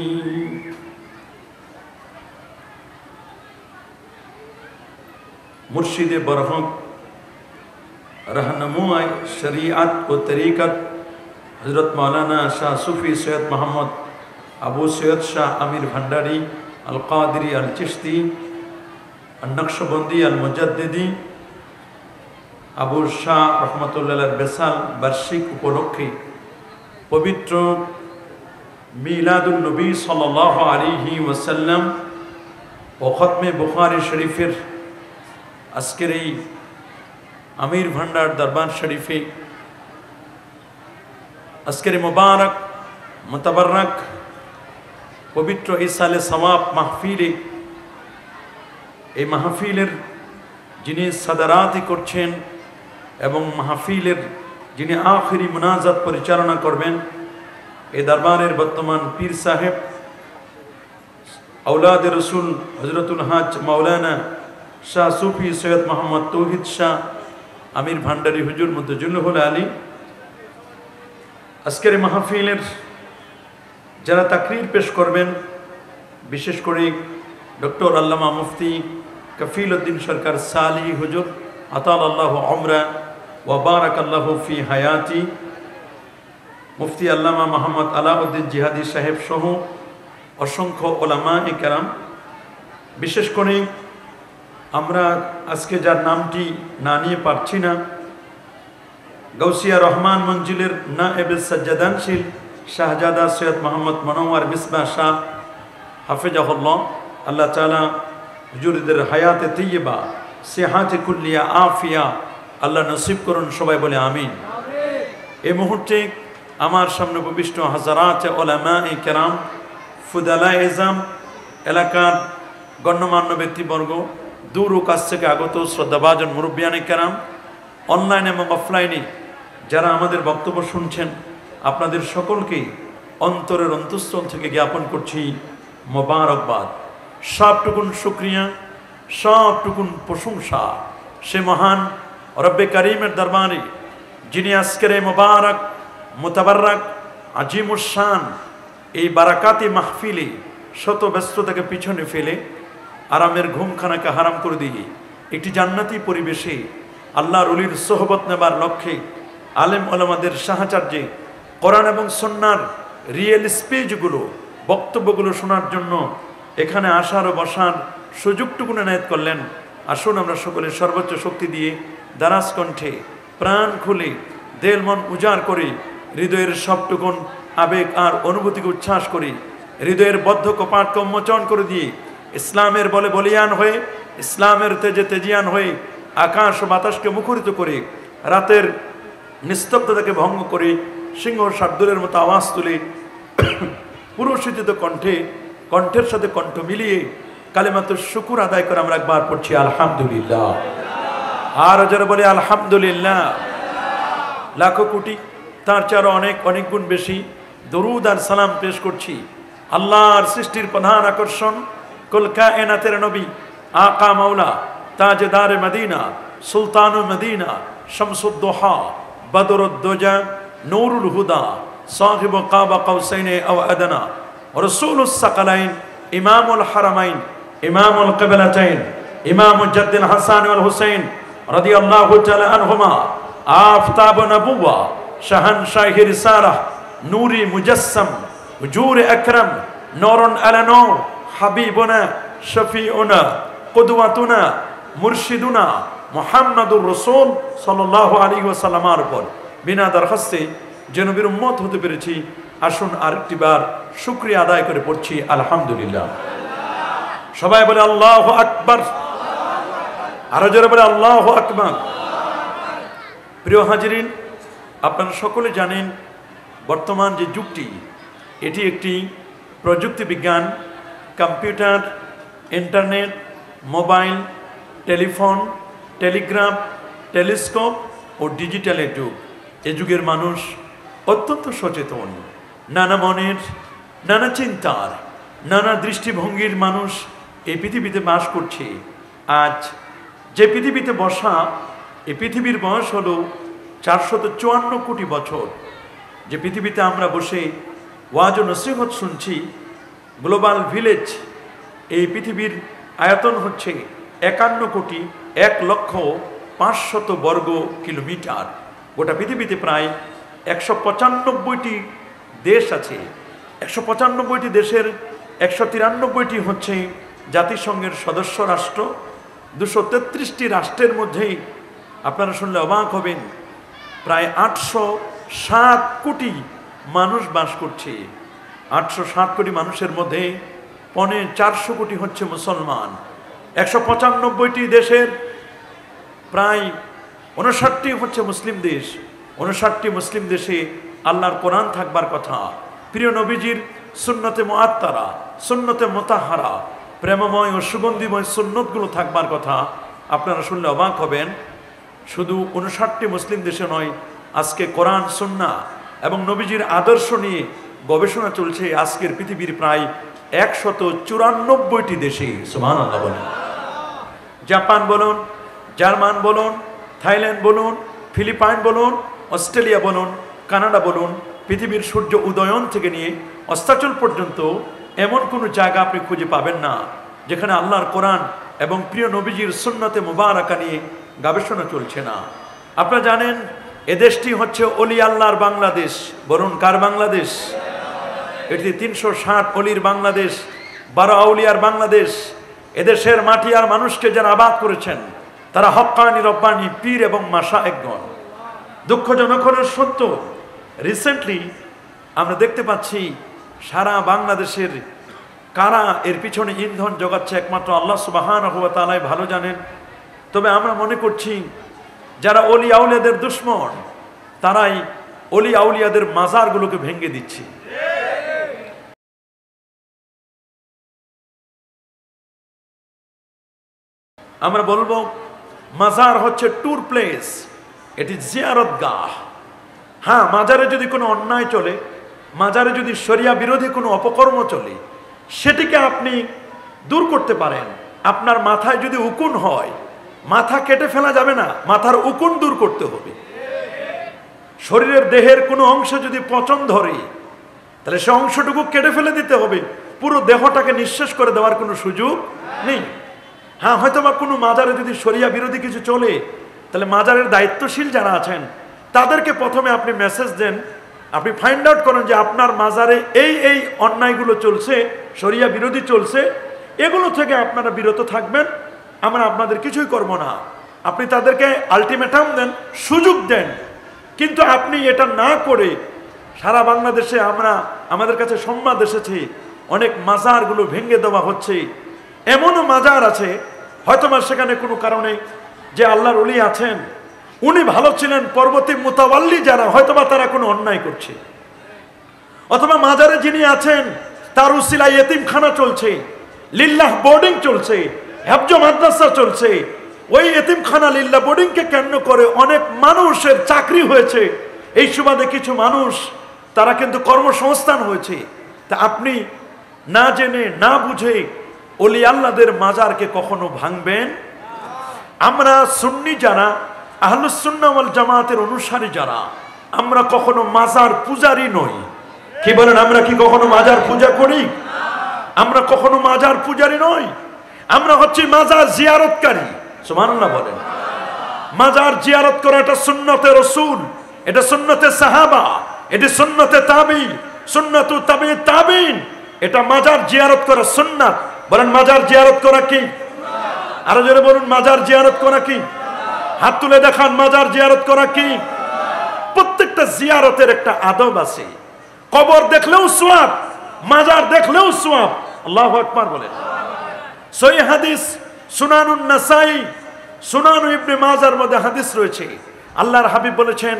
মুর্শিদে বরহম रहनुमाए शरीयत व तरीक़त हज़रत मौलाना शाह सूफ़ी सैयद मोहम्मद अबू सैयद शाह अमीर भंडारी अल क़ादिरी अल चिश्ती अल नक्शबंदी अल मुजद्दिदी अबू शाह रहमतुल्लाह बेसाल बार्षिक उपलक्षे पवित्र मिलादुन नबी सल्लल्लाहु अलैहि वसल्लम व खत्मे बुखारी शरीफेर आजकेर এই আমির ভান্ডার দরবার শরীফে আজকের মুবারক মুতাবারক পবিত্র ইসালে সওয়াব মাহফিলে, এই মাহফিলের যিনি সাদারাতি করছেন এবং মাহফিলের যিনি আখিরি মুনাজাত পরিচালনা করবেন, এই দরবারের বর্তমান পীর সাহেব আওলাদ রসুল হযরতুল হাজ মাওলানা শাহ সুফি সৈয়দ মোহাম্মদ তৌহিদ শাহ আমির ভান্ডারি হুজুর মুদ্দজুল্লাহুল আলী আজকের এই মাহফিলের যারা তাকরীর পেশ করবেন, বিশেষ করে ডক্টর আল্লামা মুফতি কফিল উদ্দিন সরকার সালি হুজুর আতাল আল্লাহ উমরা ওয়া বারাকাল্লাহু ফি হায়াতি, মুফতি আল্লামা মোহাম্মদ আলাউদ্দিন জিহাদি সাহেব সহ অসংখ্য ওলামায়ে কেরাম, বিশেষ করে আমরা আজকে যার নামটি না নিয়ে পারছি না, গৌসিয়া রহমান মঞ্জিলের নায়েবে সাজ্জাদানশীল শাহজাদা সৈয়দ মোহাম্মদ মনোয়ার মিসবাহ শাহ হাফেজাহুল্লাহ, আল্লাহ তাআলা হুজুরদের হায়াতে তৈয়বা সেহাতে কুল্লিয়া আফিয়া আল্লাহ নসিব করুন, সবাই বলে আমিন। এই মুহূর্তে আমার সামনে উপবিষ্ট হাজারাত ওলামায়ে কেরাম, ফুদালা এজাম, এলাকার গণ্যমান্য ব্যক্তিবর্গ, দূর ও কাছ থেকে আগত শ্রদ্ধাভাজন মুরব্বিয়ানে কেরাম, অনলাইন এবং অফলাইনে যারা আমাদের বক্তব্য শুনছেন, আপনাদের সকলকেই অন্তরের অন্তঃস্থল থেকে জ্ঞাপন করছি মোবারকবাদ। সবটুকুন শুকরিয়া, সবটুকুন প্রশংসা সে মহান রব্বে কারিমের দরবারে, যিনি আজকের এই মোবারক মুতাবাররাক আজিমুশান এই বারাকাতি মাহফিলে শত ব্যস্ততাকে পিছনে ফেলে আরামের ঘুমখানাকে হারাম করে দিয়ে একটি জান্নাতি পরিবেশে আল্লাহর ওলির সোহবত নেবার লক্ষ্যে আলেম ওলামাদের সাহায্যে কোরআন এবং সুন্নাহর রিয়েল স্পেজগুলো, বক্তব্যগুলো শোনার জন্য এখানে আসার ও বসার সুযোগটুকুন এনায়েত করলেন। আসুন আমরা সকলে সর্বোচ্চ শক্তি দিয়ে দারাজ কণ্ঠে প্রাণ খুলে দেল মন উজাড় করে হৃদয়ের সবটুকুন আবেগ আর অনুভূতিকে উচ্ছ্বাস করি, হৃদয়ের বদ্ধ কপাটকে উন্মোচন করে দিয়ে ইসলামের বলে বলিয়ান হয়ে, ইসলামের তেজে তেজিয়ান হয়ে আকাশ ও বাতাসকে মুখরিত করে, রাতের নিস্তব্ধতাকে ভঙ্গ করে সিংহ শার্দুলের মতো আওয়াজ তুলে পুরুষিত কণ্ঠের সাথে কণ্ঠ মিলিয়ে কালিমাতুশ শুকুর আদায় করে আমরা একবার পড়ছি আলহামদুলিল্লাহ। আর যারা বলে আলহামদুলিল্লাহ, লাখো কোটি তার চেয়ে আরো অনেক অনেক গুণ বেশি দরুদ আর সালাম পেশ করছি আল্লাহর সৃষ্টির প্রধান আকর্ষণ, কুল কায়নাতের নবী, আকা মাওলা, তাজদার মদিনা, সুলতানুল মদিনা, শামসুদ্দোহা, বদরুদ্দোজা, নূরুল হুদা, সাহিব কাবা কাউসাইনে আও আদনা, রাসূলুস সাকালাইন, ইমামুল হারামাইন, ইমামুল কিবলাতাইন, ইমামুল জাদ্দিল হাসান ওয়াল হুসাইন রাদিয়াল্লাহু তাআলা আনহুমা, আফতাব নবুওয়া, শাহানশাহি রিসালাহ, নূরি মুজাসসাম, হুজুর আকরাম, নূরুন আলা নূর, হাবিবুনা শফিউনা কুদওয়াতুনা মুরশিদুনা মুহাম্মাদুর রাসূল সাল্লাল্লাহু আলাইহি ওয়াসাল্লামের উপর বিনা দরখাস্তে যে নবীর উম্মত হতে পেরেছি, আসুন আরেকটি বার শুকরিয়া আদায় করে পড়ছি আলহামদুলিল্লাহ। সবাই বলে আল্লাহু আকবার, আরো জোরে বলে আল্লাহু আকবার। প্রিয় হাজিরিন, আপনারা সকলে জানেন বর্তমান যে যুগটি, এটি একটি প্রযুক্তি বিজ্ঞান, computer, internet, mobile, telephone, telegraph, telescope ও ডিজিটালের যুগ। এ যুগের মানুষ অত্যন্ত সচেতন, নানা মনের, নানা চিন্তার, নানা দৃষ্টিভঙ্গির মানুষ এই পৃথিবীতে বাস করছে। আজ যে পৃথিবীতে বসা, এই পৃথিবীর বয়স হলো 454 কোটি বছর। যে পৃথিবীতে আমরা বসে ওয়াজ ও নসিহত শুনছি, গ্লোবাল ভিলেজ, এই পৃথিবীর আয়তন হচ্ছে 51,01,05,000 বর্গ কিলোমিটার। গোটা পৃথিবীতে প্রায় 195টি দেশ আছে। 195টি দেশের 193টি হচ্ছে জাতিসংঘের সদস্য রাষ্ট্র। 233টি রাষ্ট্রের মধ্যেই আপনারা শুনলে অবাক হবেন, প্রায় 807 কোটি মানুষ বাস করছে। 807 কোটি মানুষের মধ্যে 450 কোটি হচ্ছে মুসলমান। 195টি দেশের প্রায় 59টি হচ্ছে মুসলিম দেশ। 59টি মুসলিম দেশে আল্লাহর কোরআন থাকবার কথা, প্রিয় নবীজির সুন্নতে মুআত্তারা, সুন্নতে মুতাহারা, প্রেমময় ও সুগন্ধিময় সুন্নতগুলো থাকবার কথা। আপনারা শুনলে অবাক হবেন, শুধু 59টি মুসলিম দেশে নয়, আজকে কোরআন, সুন্নাহ এবং নবীজির আদর্শ নিয়ে গবেষণা চলছে আজকের পৃথিবীর প্রায় 194টি দেশে। সুবহানাল্লাহ বলেন। জাপান বলুন, জার্মান বলুন, থাইল্যান্ড বলুন, ফিলিপাইন বলুন, অস্ট্রেলিয়া বলুন, কানাডা বলুন, পৃথিবীর সূর্য উদয়ন থেকে নিয়ে অস্তাচল পর্যন্ত এমন কোনো জায়গা আপনি খুঁজে পাবেন না যেখানে আল্লাহর কোরআন এবং প্রিয় নবীজির সুন্নতে মুবারাকা নিয়ে গবেষণা চলছে না। আপনারা জানেন এ দেশটি হচ্ছে অলি আল্লাহর বাংলাদেশ। বলুন কার বাংলাদেশ? এটি 360 অলির বাংলাদেশ, 12 আউলিয়ার বাংলাদেশ। এদেশের মাটি আর মানুষকে যারা আবাদ করেছেন তারা হক্কানি রব্বানি পীর এবং মাশায়েখগণ। দুঃখজনক হলেও সত্য, রিসেন্টলি আমরা দেখতে পাচ্ছি সারা বাংলাদেশের কারা এর পিছনে ইন্ধন জোগাচ্ছে একমাত্র আল্লাহ সুবহানাহু ওয়া তাআলাই ভালো জানেন। তবে আমরা মনে করছি যারা অলি আউলিয়াদের দুশমন তারাই অলি আউলিয়াদের মাজারগুলোকে ভেঙে দিচ্ছে। আমরা বলবো মাজার হচ্ছে ট্যুর প্লেস, এটি জিয়ারত গাহ। হ্যাঁ, মাজারে যদি কোনো অন্যায় চলে, মাজারে যদি শরিয়া বিরোধী কোনো অপকর্ম চলে, সেটিকে আপনি দূর করতে পারেন। আপনার মাথায় যদি উকুন হয়, মাথা কেটে ফেলা যাবে না, মাথার উকুন দূর করতে হবে। শরীরের দেহের কোনো অংশ যদি পচন ধরে তাহলে সে অংশটুকু কেটে ফেলে দিতে হবে, পুরো দেহটাকে নিঃশেষ করে দেওয়ার কোনো সুযোগ নেই। হ্যাঁ, হয়তো বা কোনো মাজারে যদি শরিয়া বিরোধী কিছু চলে তাহলে মাজারের দায়িত্বশীল যারা আছেন তাদেরকে প্রথমে আপনি মেসেজ দেন, আপনি ফাইন্ড আউট করেন যে আপনার মাজারে এই এই অন্যায়গুলো চলছে, শরিয়া বিরোধী চলছে, এগুলো থেকে আপনারা বিরত থাকবেন, আমরা আপনাদের কিছুই করব না। আপনি তাদেরকে আলটিমেটাম দেন, সুযোগ দেন। কিন্তু আপনি এটা না করে সারা বাংলাদেশে আমাদের কাছে সংবাদ এসেছে অনেক মাজারগুলো ভেঙে দেওয়া হচ্ছে। এমনও মাজার আছে হয়তোবা সেখানে কোনো কারণে যে আল্লাহর ওলি আছেন উনি ভালো ছিলেন, পরবর্তী মুতাওয়াল্লি যারা হয়তোবা তারা কোনো অন্যায় করছে, অথবা মাজারে যিনি আছেন তার উসিলায় এতিমখানা চলছে, লিল্লাহ বোর্ডিং চলছে, হেফজ মাদ্রাসা চলছে। ওই এতিমখানা লিল্লাহ বোর্ডিংকে কেন্দ্র করে অনেক মানুষের চাকরি হয়েছে, এই সুবাদে কিছু মানুষ তারা কিন্তু কর্মসংস্থান হয়েছে। তা আপনি না জেনে না বুঝে ওলি আল্লাহদের মাজারকে কখনো ভাঙবেন? আমরা সুন্নি যারা, আহলুস সুন্নাহ ওয়াল জামাতের অনুসারী যারা, আমরা কখনো মাজার পূজারি নই। কি বলেন, আমরা কি কখনো মাজার পূজা করি? আমরা কখনো মাজার পূজারি নই, আমরা হচ্ছি মাজার জিয়ারতকারী। সুবহানাল্লাহ বলেন। মাজার জিয়ারত করা এটা সুন্নতে রাসূল, এটা সুন্নতে সাহাবা, এটা সুন্নতে তাবি, সুন্নাতু তাবি তাবিন। এটা মাজার জিয়ারত করা সুন্নাত। বলেন মাজার জিয়ারত করা কি? আরো জোরে বলুন, মাজার জিয়ারত করা কি? হাত তুলে দেখান, মাজার জিয়ারত করা কি? প্রত্যেকটা জিয়ারতের একটা আদব আছে। কবর দেখলেও সওয়াব, মাজার দেখলেও সওয়াব। আল্লাহু আকবার বলেন। সহিহ হাদিস সুনানুন নাসাই, সুনানু ইবনে মাজার মধ্যে হাদিস রয়েছে, আল্লাহর হাবিব বলেছেন,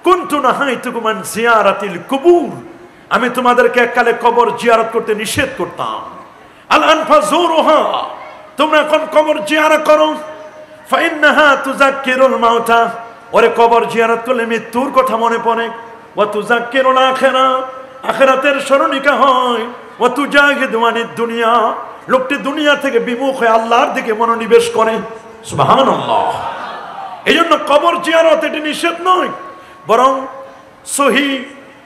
কুনতু নাহাইতুকুম আন জিয়ারাতিল কুবুর, আমি তোমাদেরকে এককালে কবর জিয়ারত করতে নিষেধ করতাম। আল আনফাজুরুহা, তোমরা এখন কবর জিয়ারত করো। ফাইন্নাহা তুযাক্কিরুল মাউতা, ওরে কবর জিয়ারত করলে মৃত্যুর কথা মনে পড়ে। ওয়া তুযাক্কিরুল আখিরা, আখিরাতের স্মরণিকা হয়। ওয়া তুজাহিদু আনিদ দুনিয়া, লোকটি দুনিয়া থেকে বিমুখ হয়ে আল্লাহর দিকে মনোনিবেশ করে। সুবহানাল্লাহ। এই জন্য কবর জিয়ারত এটি নিষেধ নয়, বরং সহিহ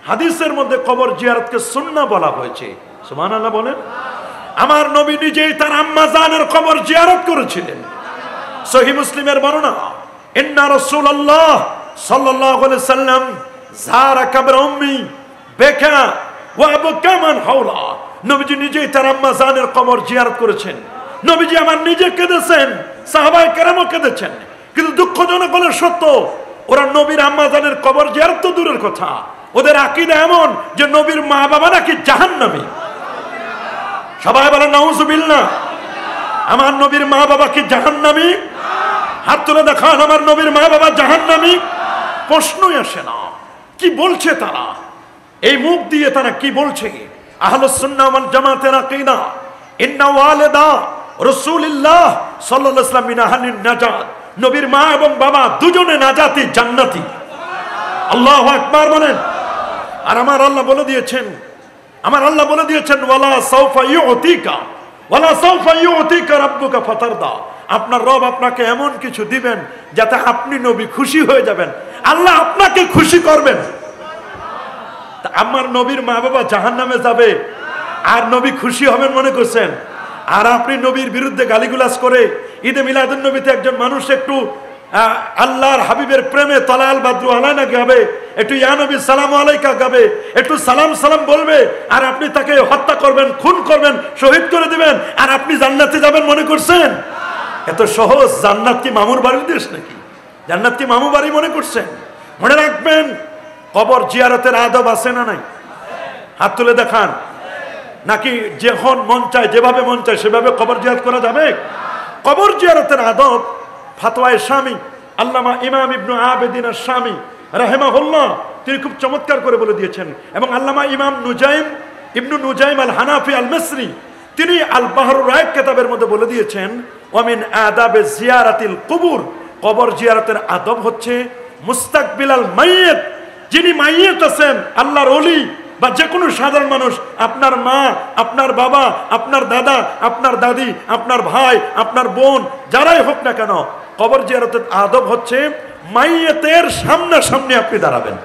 হাদিসের মধ্যে কবর জিয়ারতকে সুন্নাহ বলা হয়েছে। সুবহানাল্লাহ বলেন। আমার নবী নিজেই তার আম্মা জানের কবর জিয়ারত করেছিলেন। সহিহ মুসলিমের বর্ণনা, ইন্না রাসূলুল্লাহ সাল্লাল্লাহু আলাইহি সাল্লাম যারা কবর উম্মি বেকা ওয়া আবকা মান হাওলা, নবীজি নিজেই তার আম্মা জানের কবর জিয়ারত করেছেন। নবীজি আমার নিজে কেঁদেছেন, সাহাবায়ে কেরামও কেঁদেছেন। কিন্তু দুঃখজনক হলো সত্য, ওরা নবীর আম্মা জানের কবর জিয়ারত তো দূরের কথা, ওদের আকীদা এমন যে নবীর মা বাবা নাকি জাহান্নামী। সবাই বলেন নাউজুবিল্লাহ। আমার নবীর মা বাবা কি জাহান্নামী? হাত তুলে দেখান, আমার নবীর মা বাবা জাহান্নামী? প্রশ্নই আসে না। কি বলছে তারা? এই মুখ দিয়ে তারা কি বলছে? আহলুস সুন্নাহ ওয়াল জামাতের আকীদা, ইন্না ওয়ালিদা রাসূলুল্লাহ সাল্লাল্লাহু আলাইহি ওয়াসাল্লাম মিন আহলিন নাজাত, নবীর মা এবং বাবা দুজনে নাজাতি, জান্নাতি। আল্লাহু আকবার বলেন। আর আমার আল্লাহ বলে দিয়েছেন, আমার আল্লাহ বলে দিয়েছেন, ওয়ালা সাউফা ইউতিকা, ওয়ালা সাউফা ইউতিকা রাব্বুকা ফাতারদা, আপনার রব আপনাকে এমন কিছু দিবেন যাতে আপনি নবী খুশি হয়ে যাবেন, আল্লাহ আপনাকে খুশি করবেন। তা আমার নবীর মা বাবা জাহান্নামে যাবে আর নবী খুশি হবেন মনে করছেন? আর আপনি নবীর বিরুদ্ধে গালিগুলাজ করে ঈদে মিলাদুন নবীতে একজন মানুষ একটু আল্লাহর হাবিবের প্রেমে তালাল বাদরু আলাইনা গাবে, একটু ইয়া নবী সালাম আলাইকা গাবে, একটু সালাম সালাম বলবে, আর আপনি তাকে হত্যা করবেন, খুন করবেন, শহীদ করে দিবেন, আর আপনি জান্নাতে যাবেন মনে করছেন? এত সহজ? জান্নাত কি মামুর বাড়ির দেশ নাকি? জান্নাত কি মামু বাড়ি মনে করছেন? মনে রাখবেন, কবর জিয়ারতের আদব আছে না নাই? হাত তুলে দেখান। নাকি যখন মন চায়, যেভাবে মন চায় সেভাবে কবর জিয়ারত করা যাবে? কবর জিয়ারতের আদব ফাতওয়ায়ে শামী আল্লামা ইমাম ইবনে আবেদিন আশ-শামী রাহিমাহুল্লাহ তিনি খুব চমৎকার করে বলে দিয়েছেন। এবং আল্লামা ইমাম ইবনু নুজাইম আল হানাফি আল মিসরি তিনি আল বাহরুর রায়ক কিতাবের মধ্যে বলে দিয়েছেন, ওয়ামিন আদাবে জিয়ারাতিল কুবুর, কবর জিয়ারতের আদব হচ্ছে মুস্তাকবিলাল মাইয়িত, যিনি মাইয়িত আছেন, আল্লাহর ওলি বা যে কোনো সাধারণ মানুষ, আপনার মা, আপনার বাবা, আপনার দাদা, আপনার দাদি, আপনার ভাই, আপনার বোন, যারাই হোক না কেন, কবর জিয়ারতের আদব হচ্ছে মাইয়িতের সামনাসামনি আপনি দাঁড়াবেন।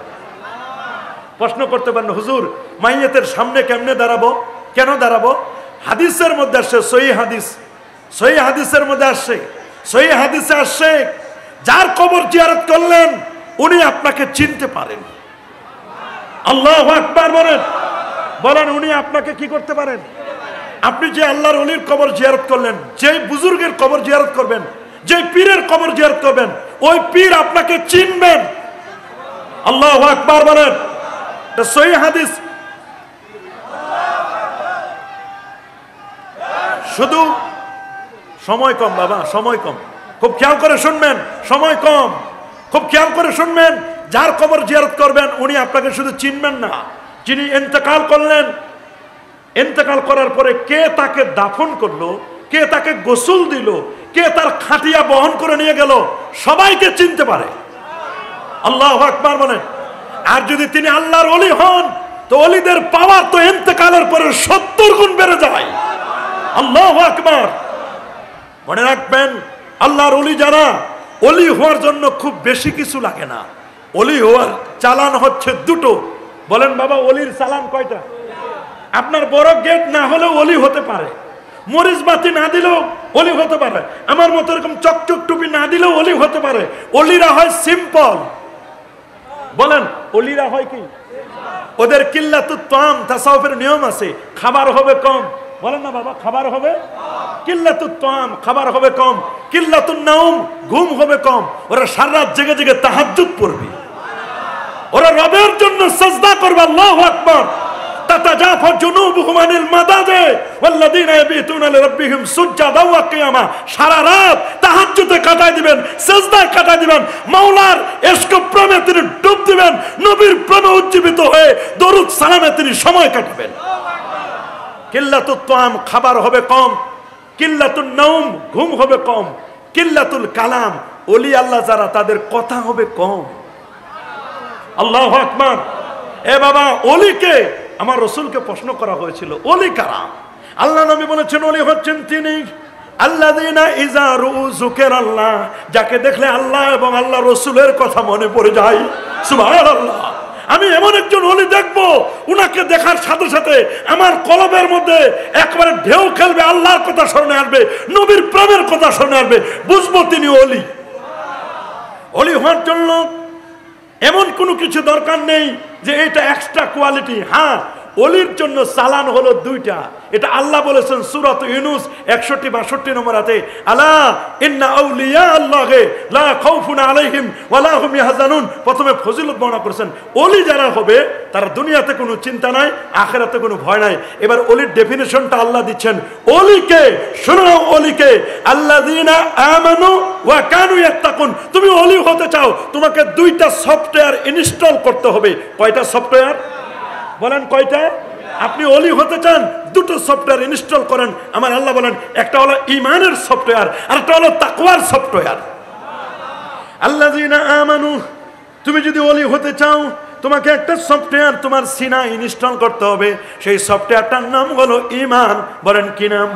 প্রশ্ন করতে পারেন, হুজুর মাইয়িতের সামনে কেমনে দাঁড়াবো, কেন দাঁড়াবো? হাদিসের মধ্যে আসছে, সহিহ হাদিসের মধ্যে আসছে, সহিহ হাদিসে আসছে, যার কবর জিয়ারত করলেন উনি আপনাকে চিনতে পারেন। আল্লাহু আকবার বলেন, উনি আপনাকে কি করতে পারেন? আপনি যে আল্লাহর ওলির কবর জিয়ারত করলেন, যে বুজুর্গের কবর জিয়ারত করবেন, যে পীরের কবর জিয়ারত করবেন, ওই পীর আপনাকে চিনবেন। আল্লাহু আকবার বলেন, এটা সহিহ হাদিস। শুধু সময় কম বাবা, সময় কম, খুব খেয়াল করে শুনবেন, সময় কম, খুব খেয়াল করে শুনবেন। যার কবর জিয়ারত করবেন উনি আপনাকে শুধু চিনবেন না, যিনি ইন্তেকাল করলেন, ইন্তেকাল করার পরে কে তাকে দাফন করলো, কে তাকে গোসল দিল, কে তার খাটিয়া বহন করে নিয়ে গেল, সবাইকে চিনতে পারে। আল্লাহু আকবার বলেন। আর যদি তিনি আল্লাহর ওলি হন, তো ওলিদের পাওয়ার তো ইন্তেকালের পরে 70 গুণ বেড়ে যায়। আল্লাহু আকবার। মনে রাখবেন, আল্লাহর ওলি যারা, ওলি হওয়ার জন্য খুব বেশি কিছু লাগে না। ওলি হওয়ার চালান হচ্ছে দুটো। বলেন বাবা, ওলির চালান কয়টা? আপনার বড় গেট না হলেও ওলি হতে পারে, মরিচ বাতি না দিলেও ওলি হতে পারে, আমার মতো এরকম চকচক টুপি না দিলেও ওলি হতে পারে। ওলিরা হয় সিম্পল। বলেন, ওলিরা হয় কি? ওদের কিল্লাতুত তাম, তাসাউফের নিয়ম আছে, খাবার হবে কম। বলেন না বাবা, খাবার হবে কিল্লাতুত তাম, খাবার হবে কম। কিল্লাতুন নাউম, ঘুম হবে কম। ওরা সারা রাত জেগে জেগে তাহাজ্জুদ পড়বে, ওরা রবের জন্য সাজদা করবে। আল্লাহু আকবার। তাতাজাফা জুনুবুহুম আনিল মাদাজি ওয়াল্লাযীনা ইয়াবিতুনা লিরাব্বিহিম সুজদাও ওয়া কিয়ামা। সারা রাত তাহাজ্জুদে কাটায় দিবেন, সিজদায় কাটায় দিবেন, মাওলার ইশক প্রেমে তিনি ডুব দিবেন, নবীর প্রেমে উজ্জীবিত হয়ে দরুদ সালামে তিনি সময় কাটাবেন। কিল্লাতুত তাম, খাবার হবে কম। কিল্লাতুন নাউম, ঘুম হবে কম। কিল্লাতুল কালাম, ওলি আল্লাহ যারা, তাদের কথা হবে কম। আল্লাহু আকবার। এ বাবা, ওলিকে, আমার রাসূলকে প্রশ্ন করা হয়েছিল, ওলি কারা? আল্লাহ নবী বলেছেন, ওলি হচ্ছেন তিনি আল্লাযীনা ইযা রুউ যুকিরাল্লাহ, যাকে দেখলে আল্লাহ এবং আল্লাহ রাসূলের কথা মনে পড়ে যায়। সুবহানাল্লাহ। আমি এমন একজন ওলি দেখবো, উনাকে দেখার সাথে সাথে আমার কলবের মধ্যে একবারে ঢেউ খেলবে, আল্লাহর কথা স্মরণে আসবে, নবীর প্রেমের কথা স্মরণে আসবে, বুঝবো তিনি ওলি। ওলি হওয়ার জন্য এমন কোনো কিছু দরকার নেই যে এটা এক্সট্রা কোয়ালিটি। হ্যাঁ, ওলির জন্য চালান হলো দুইটা। এটা আল্লাহ বলেছেন সূরা ইউনূস 61-62 নম্বর আয়াতে, আলা ইন্না আউলিয়া আল্লাহি লা খাউফুন আলাইহিম ওয়া লা হুম ইয়াহজানুন। প্রথমে ফজিলত বর্ণনা করেছেন, ওলি যারা হবে তারা দুনিয়াতে কোনো চিন্তা নাই, আখিরাতে কোনো ভয় নাই। এবার ওলির ডেফিনিশনটা আল্লাহ দিচ্ছেন। ওলিকে শুনো, ওলিকে আল্লাযীনা আমানু ওয়া কানু ইয়াত্তাকুন। তুমি ওলি হতে চাও, তোমাকে দুইটা সফটওয়্যার ইনস্টল করতে হবে। কয়টা সফটওয়্যার? বলেন কয়টা? আপনি ওলি হতে চান, দুটো সফটওয়্যার ইনস্টল করেন। আমার আল্লাহ বলেন, একটা হলো ঈমানের সফটওয়্যার, আর একটা হলো তাকওয়ার সফটওয়্যার। আল্লাযীনা আমানু, তুমি যদি ওলি হতে চাও, তোমাকে একটা সফটওয়্যার তোমার সিনা ইনস্টল করতে হবে। সেই সফটওয়্যারটার নাম হলো ঈমান। বলেন কি নাম?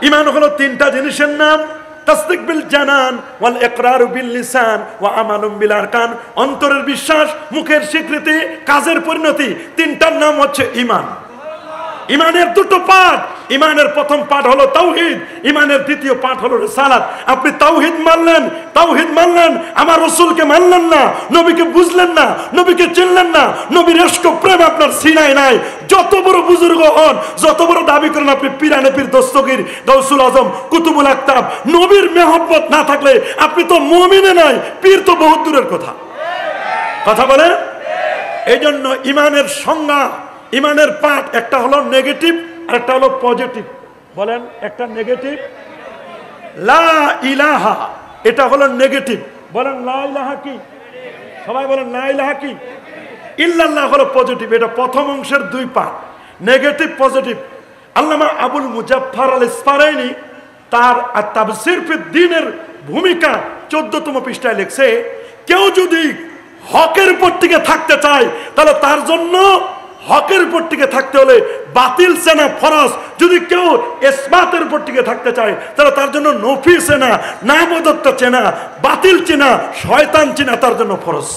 ঈমান হলো তিনটা জিনিসের নাম। তাসদিক বিল জানান ওয়াল ইকরারু বিল লিসান ওয়া আমালুম বিল আরকান। অন্তরের বিশ্বাস, মুখের স্বীকৃতি, কাজের পরিণতি, তিনটার নাম হচ্ছে ঈমান। ইমানের দুটো পাঠ। ইমানের প্রথম পাঠ হলো তাওহীদ, ইমানের দ্বিতীয় পাঠ হলো রিসালাত। আপনি তাওহীদ মানলেন, আমার রাসূলকে মানলেন না, নবীকে বুঝলেন না, নবীকে চিনলেন না, নবীর ইশক প্রেম আপনার সিনায় নাই। যত বড় বুজুর্গ হন, যত বড় দাবি করেন আপনি পীরানে পীর, দস্তগীর, গাউসুল আজম, কুতুবুল আকতাব, নবীর মেহব্বত না থাকলে আপনি তো মুমিনে নাই, পীর তো বহুত দূরের কথা। কথা বলে। এই জন্য ইমানের সংজ্ঞা, ইমানের পাঠ একটা হলো নেগেটিভ আর একটা হলো পজিটিভ। বলেন, একটা নেগেটিভ লা ইলাহা, এটা হলো নেগেটিভ। বলেন লা ইলাহা কি? সবাই বলেন লা ইলাহা কি? ইল্লাল্লাহ হলো পজিটিভ। এটা প্রথম অংশের দুই পাঠ, নেগেটিভ পজিটিভ। আল্লামা আবুল মুজাফফর আল ইসফারাইনি তার তাফসীর ফি দ্বীনের ভূমিকা 14তম পৃষ্ঠায় লিখছে, কেউ যদি হকের উপর টিকে থাকতে চায় তাহলে তার জন্য হকের উপর টিকে থাকতে হলে বাতিল চেনা ফরজ। যদি কেউ ইসবাতের উপর টিকে থাকতে চায় তাহলে তার জন্য নফি চেনা, নামদত্ত চেনা, বাতিল চেনা, শয়তান চেনা তার জন্য ফরজ।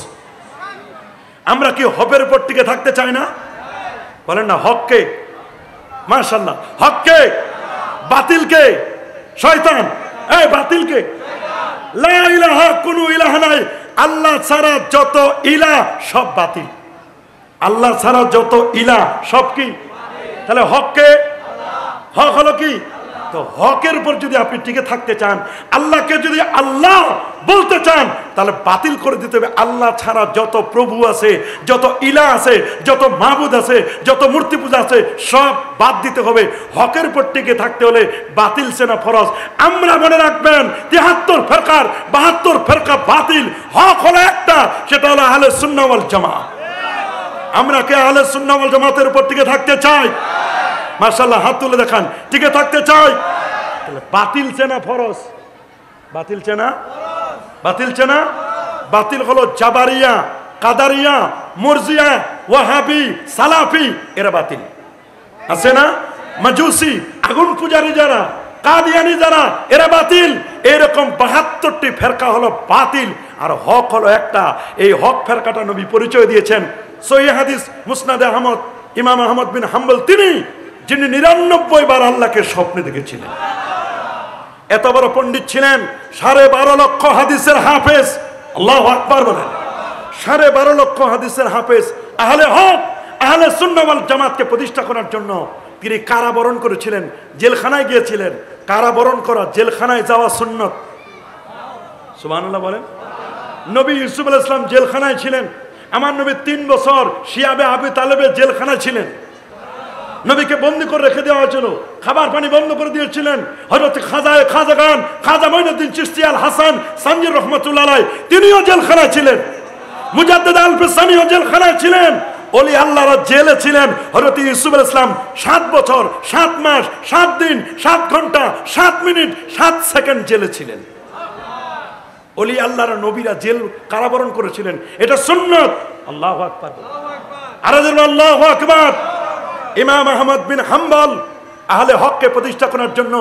আমরা কি হকের উপর টিকে থাকতে চাই না? বলেন না, হককে, মাশাআল্লাহ, হককে, বাতিলকে, শয়তান, এই বাতিলকে। লা ইলাহা, কোনো ইলাহ নাই, আল্লাহ ছাড়া যত ইলাহ সব বাতিল। আল্লাহ ছাড়া যত ইলাহ সব কি? তাহলে হককে, হক হলো কি? তো হকের উপর যদি আপনি টিকে থাকতে চান, আল্লাহকে যদি আল্লাহ বলতে চান, তাহলে বাতিল করে দিতে হবে আল্লাহ ছাড়া যত প্রভু আছে, যত ইলাহ আছে, যত মাবুদ আছে, যত মূর্তি পূজা আছে, সব বাদ দিতে হবে। হকের উপর টিকে থাকতে হলে বাতিল চেনা ফরজ। আমরা মনে রাখবেন 73 ফেরকার 72 ফেরকা বাতিল, হক হলো একটা, সেটা হলো আহলে সুন্নাহ ওয়াল জামাত। আমরা কে আহলে সুন্নাহ ওয়াল জামাতের উপর টিকে থাকতে চাই? মাশাআল্লাহ, হাত তুলে দেখান, টিকে থাকতে চাই। তাহলে বাতিল চেনা ফরজ। বাতিল চেনা, বাতিল চেনা। বাতিল হলো জাবারিয়া, কাদারিয়া, মুরজিয়া, ওয়াহাবি, সালাফি, এরা বাতিল আছে না? মাজুসি, আগুন পূজারী যারা, কাদিয়ানি যারা, এরা বাতিল। এরকম 72টি ফেরকা হলো বাতিল, আর হক হলো একটা। এই হক ফেরকাটা নবী পরিচয় দিয়েছেন সহিহ হাদিস মুসনাদে আহমদ, ইমাম আহমদ বিন হাম্বল, যিনি 99 বার আল্লাহকে স্বপ্নে দেখেছিলেন। এত বড় পণ্ডিত ছিলেন, 12.5 লক্ষ হাদিসের হাফেজ। আল্লাহু আকবার বলেন। 12.5 লক্ষ হাদিসের হাফেজ, আহলে হক, আহলে সুন্নাহ ওয়াল জামাতকে প্রতিষ্ঠা করার জন্য তিনি কারাবরণ করেছিলেন, জেলখানায় গিয়েছিলেন। কারাবরণ করা, জেলখানায় যাওয়া সুন্নত। সুবহানাল্লাহ বলেন। নবী ইউসুফ আলাইহিস সালাম জেলখানায় ছিলেন। আমার নবী 3 বছর শিয়াবে আবি তালেবে জেলখানায় ছিলেন। নবীকে বন্দী করে রেখে দেওয়া হয়েছিল, খাবার পানি বন্ধ করে দিয়েছিলেন। হযরত খাজাগান খাজা মঈনুদ্দিন চিশতি আল হাসান সানজির রহমাতুল্লাহ আলাইহি, তিনিও জেলখানায় ছিলেন। মুজাদ্দিদ আল ফিসানিও জেলখানায় ছিলেন। ওলি আল্লাহরা জেলে ছিলেন। হযরত ইউসুফ আলাইহিস সালাম 7 বছর 7 মাস 7 দিন 7 ঘন্টা 7 মিনিট 7 সেকেন্ড জেলে ছিলেন। ওলি আল্লাহরা, নবীরা জেল কারাবরণ করেছিলেন। এটা সুন্নাত। আল্লাহু আকবার, আরে আল্লাহু আকবার। ইমাম আহমদ বিন হাম্বল আহলে হককে প্রতিষ্ঠা করার জন্য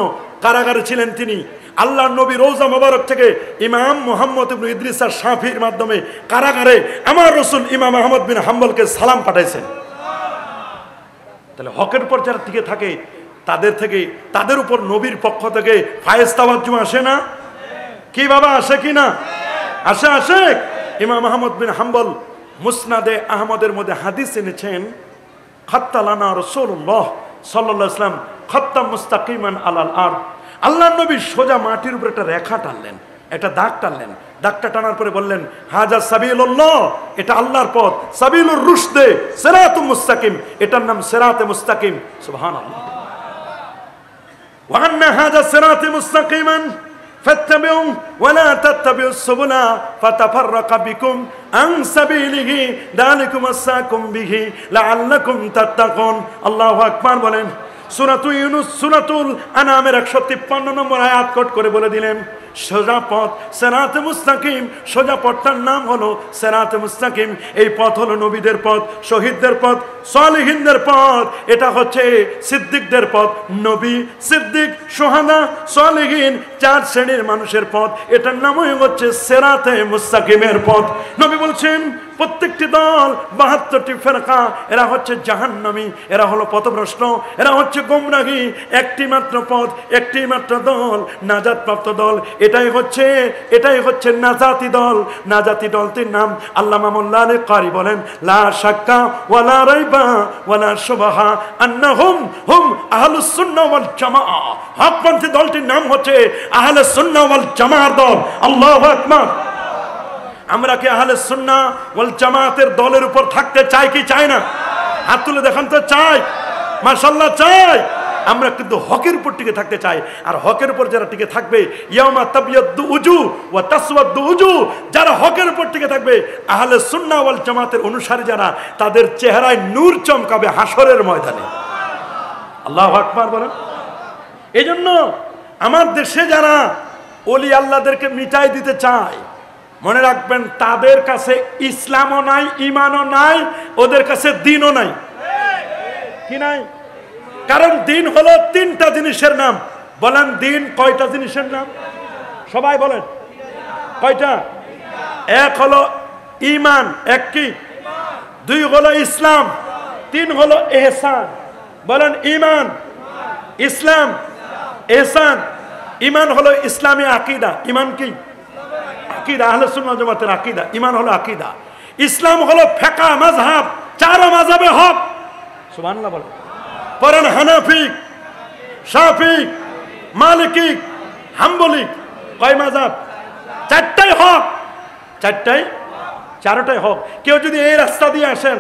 কারাগারে ছিলেন তিনি। আল্লাহর নবী রওজা মোবারক থেকে ইমাম মুহাম্মদ ইবনে ইদ্রিস আর শাফির মাধ্যমে কারাগারে আমার রাসূল ইমাম আহমদ বিন হাম্বলকে সালাম পাঠাইছেন। তাহলে হকের উপর যারা টিকে থাকে তাদের উপর নবীর পক্ষ থেকে ফায়েজ তাওয়াজ্জুহ আসে না? কি বাবা, আসে কি না? আসে। ইমাম আহমদ বিন হাম্বল মুসনাদে আহমদের মধ্যে হাদিস এনেছেন, খাত্তালানা রাসূলুল্লাহ সাল্লাল্লাহু আলাইহি ওয়াসাল্লাম খাত্তাম মুস্তাকিমান আলাল আরদ। আল্লাহর নবী সোজা মাটির উপর একটা রেখা টানলেন, একটা দাগ টানলেন। দাগটা টানার পরে বললেন, হাজা সাবিলুল্লাহ, এটা আল্লাহর পথ। সাবিলুর রুশদে সিরাতুম মুস্তাকিম, এটার নাম সিরাতে মুস্তাকিম। সুবহানাল্লাহ। ওয়া আন্না হাজা সিরাতে মুস্তাকিমান ফাত্তাবিউ ওয়া লা তাত্তাবিউস সুবুলা ফাতাফাররাকা বিকুম আন সাবিলিহি যালিকুম আসাকুম বিহি লাআল্লাকুম তাত্তাকুন। আল্লাহু আকবার বলেন। সূরাতুল ইউনূস সূরাতুল আনামের 153 নম্বর আয়াত কোট করে বলে দিলেন সোজা পথ সিরাতে মুস্তাকিম। সোজা পথটার নাম হলো সিরাতে মুস্তাকিম। এই পথ হলো নবীদের পথ, শহীদদের পথ, সালেহিনদের পথ। এটা হচ্ছে সিদ্দিকদের পথ। নবী, সিদ্দিক, সুহাদা, সালেহিন 4 শ্রেণীর মানুষের পথ। এটার নামই হচ্ছে সিরাতে মুস্তাকিমের পথ। নবী বলছেন প্রত্যেকটি দল 72টি ফেরকা, এরা হচ্ছে জাহান্নামী, এরা হলো পথভ্রষ্ট, এরা হচ্ছে গোমরাহী। একটি মাত্র পথ, একটি মাত্র দল, নাজাতপ্রাপ্ত দল। এটাই হচ্ছে নাজাতি দল। নাজাতি দলটির নাম আল্লামা মোল্লা আলী কারি বলেন, লা শাক্কা ওয়ালা রাইবা ওয়ালা শুবহা আন্নাহুম হুম আহলুস সুন্নাহ ওয়াল জামাআ। হকপন্থী দলটির নাম হচ্ছে আহলে সুন্নাহ ওয়াল জামাআর দল। আল্লাহু আকবার। আমরা কি আহলে সুন্নাহ ওয়াল জামাতের দলের উপর থাকতে চাই কি চাই না? হাত তুলে দেখান তো। চাই, মাশাআল্লাহ চাই। আমরা কিন্তু হকের উপর টিকে থাকতে চাই। আর হকের উপর যারা টিকে থাকবে, ইয়াউমা তাবিয়াদ্দু উজু ওয়া তাসওয়াদ্দু উজু, যারা হকের উপর টিকে থাকবে, আহলে সুন্নাহ ওয়াল জামাতের অনুসারী যারা, তাদের চেহারায় নূর চমকাবে হাসরের ময়দানে। আল্লাহু আকবার বলেন। এইজন্য আমার দেশে যারা ওলি আল্লাহদেরকে মিটাই দিতে চায়, মনে রাখবেন তাদের কাছে ইসলামও নাই, ঈমানও নাই, ওদের কাছে দ্বীনও নাই। কি নাই? কারণ দ্বীন হলো 3টা জিনিসের নাম। বলেন দ্বীন কয়টা জিনিসের নাম? সবাই বলেন কয়টা? এক হলো ঈমান, এক কি? 2 হলো ইসলাম, 3 হলো ইহসান। বলেন ঈমান, ইসলাম, ইহসান। ঈমান হলো ইসলামী আকীদা। ঈমান কি? আকীদা, আহলে সুন্নাহ জামাতের আকীদা। ঈমান হলো আকীদা। ইসলাম হলো ফিকহ মাযহাব, 4 মাযহাবে হক। সুবহানাল্লাহ বলেন। পড়েন হানাফি, শাফি, মালিকি, হাম্বলি। কয় মাযহাব? 4টাই হক। 4টাই হক। কেউ যদি এই রাস্তা দিয়ে আসেন,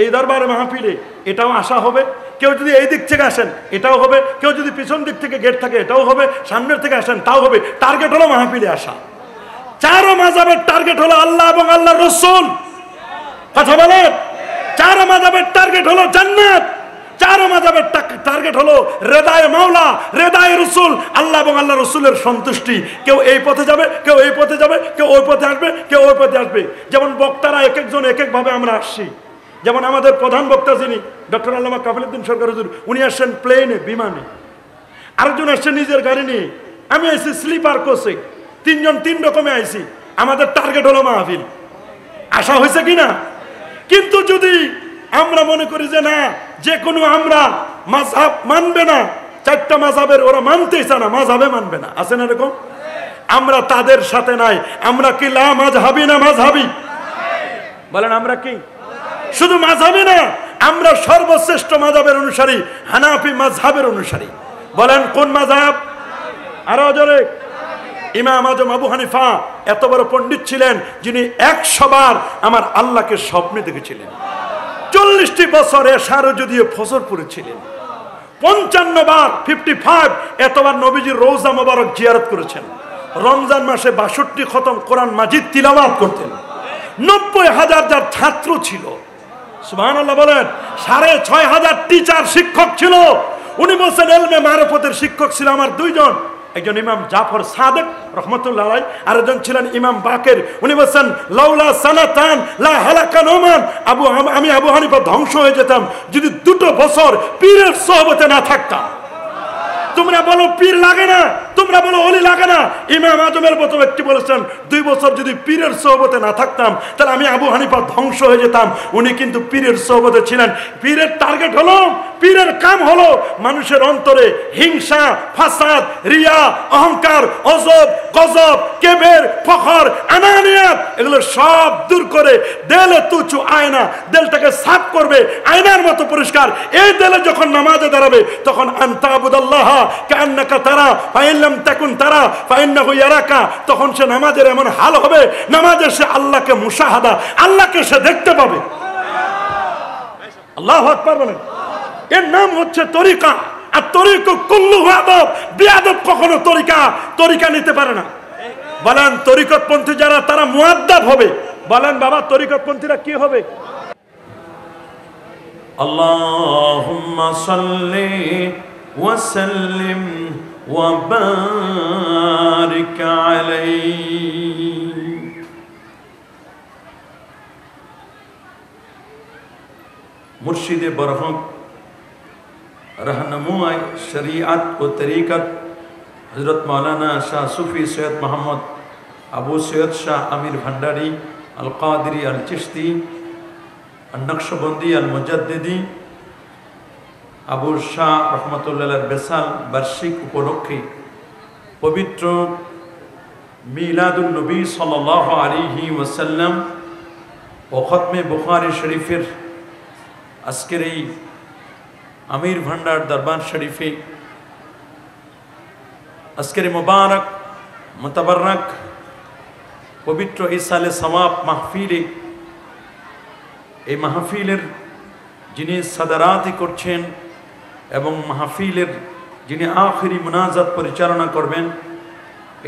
এই দরবারে মাহফিলে, এটাও আশা হবে। কেউ যদি এই দিক থেকে আসেন, এটাও হবে। কেউ যদি পিছন দিক থেকে গেট থাকে, এটাও হবে। সামনের থেকে আসেন, তাও হবে। টার্গেট হলো মাহফিলে আসা। 4 মাযহাবের টার্গেট হলো আল্লাহ এবং আল্লাহর রাসূল। কথা বলেন। 4 মাযহাবের টার্গেট হলো জান্নাত। 4 মাযহাবের টার্গেট হলো রেদায়ে মাওলা, রেদায়ে রাসূল, আল্লাহ এবং আল্লাহ রাসূলের সন্তুষ্টি। কেউ এই পথে যাবে, কেউ এই পথে যাবে, কেউ ওই পথে আসবে, কেউ ওই পথে আসবে। যেমন বক্তারা এক একজন এক একভাবে আমরা আসছি। যেমন আমাদের প্রধান বক্তা যিনি ডক্টর আল্লামা কাফিলউদ্দিন সরকার হুজুর, উনি আসছেন প্লেনে, বিমানে। আরেকজন আসছেন নিজের গাড়ি নিয়ে। আমি আইছি স্লিপার কোচে। 3 জন 3 রকমে আইছি। আমাদের টার্গেট হলো মাহফিল। আশা হয়েছে কিনা? কিন্তু যদি আমরা মনে করি যে না, যে কোনো আমরা মাযহাব মানবে না, 4টা মাযহাবের ওরা মানতেই চায় না, মাযহাবে মানবে না, আছে না এরকম? আমরা তাদের সাথে নাই। আমরা কি লা মাযহাবি না মাযহাবি? বলেন আমরা কি শুধু মাযহাবি না, আমরা সর্বশ্রেষ্ঠ মাযহাবের অনুসারী, হানাফি মাযহাবের অনুসারী। বলেন কোন মাযহাব? আরো জোরে। ইমাম আজম আবু হানিফা এত বড় পণ্ডিত ছিলেন, যিনি 100 বার আমার আল্লাহকে স্বপ্নে দেখেছিলেন। 40টি বছর এশার যদিও ফজর পড়েছিলেন। 55 বার 55 এতবার নবীজির রওজা মোবারক জিয়ারত করেছেন। রমজান মাসে 62 খতম কোরআন মাজিদ তিলাওয়াত করতেন। 90,000 যার ছাত্র ছিল। সুবহানাল্লাহ বলেন। 6500 টিচার, শিক্ষক ছিল। উনি বলছেন ইলমে মারিফতের শিক্ষক ছিল আমার 2 জন। একজন ইমাম জাফর সাদেক রহমাতুল্লাহ আলাইহি, আরেকজন ছিলেন ইমাম বাকের। উনি বলছেন লাউলা সানাতান লা হালাকান ওমান, আমি আবু হানিফা ধ্বংস হয়ে যেতাম যদি 2 বছর পীরের সোহবতে না থাকতাম। তোমরা বলো পীর লাগে না, তোমরা বলো ওলি লাগে না। ইমাম আজমের মতো ব্যক্তি বলেছেন 2 বছর যদি পীরের সোহবতে না থাকতাম, তাহলে আমি আবু হানিফা ধ্বংস হয়ে যেতাম। উনি কিন্তু পীরের সোহবতে ছিলেন। পীরের টার্গেট হলো, পীরের কাম হলো মানুষের অন্তরে হিংসা, ফাসাদ, রিয়া, অহংকার, অজব, গজব, কেবের, ফখর, আনানিয়াত, এগুলো সব দূর করে দেলে তুচু আয়না, দেলটাকে সাফ করবে, আয়নার মতো পরিষ্কার। এই দেলে যখন নামাজে দাঁড়াবে, তখন আনতাবুদাল্লাহ কান্নাকা তারা ফাইন লাম তাকুন তারা ফাইন্নাহু ইয়ারাকা, তখন সে নামাজের এমন হাল হবে, নামাজে সে আল্লাহকে মুশাহাদা, আল্লাহকে সে দেখতে পাবে। আল্লাহু আকবার বলেন। এর নাম হচ্ছে তরিকা। আর তরিকা কুল্লুহু আদব। বেয়াদব কখনো তরিকা নিতে পারে না। বলেন তরিকতপন্থী যারা, তারা মুআদ্দাব হবে। বলেন বাবা তরিকতপন্থীরা কি হবে? আল্লাহুম্মা সাল্লি ওয়া সাল্লিম ওয়া বারিক আলাইহি। মুর্শিদে বরহক रहनुमाए शरीयत व तरीक़त हज़रत मौलाना शाह सूफ़ी सैयद मोहम्मद अबू सैयद शाह अमीर भंडारी अल क़ादिरी अल चिश्ती अल नक्शबंदी अल मुजद्दिदी अबू शाह रहमतुल्लाह बेसाल बार्षिक उपलक्षे पवित्र मिलादुन नबी सल्लल्लाहु अलैहि वसल्लम व खत्मे बुखारी शरीफेर आजकेर এই আমির ভান্ডার দরবার শরীফে আজকের মুবারক মুতাবারক পবিত্র ইসালে সওয়াব মাহফিলে এই মাহফিলের যিনি সাদারাতি করছেন এবং মাহফিলের যিনি আখিরি মুনাজাত পরিচালনা করবেন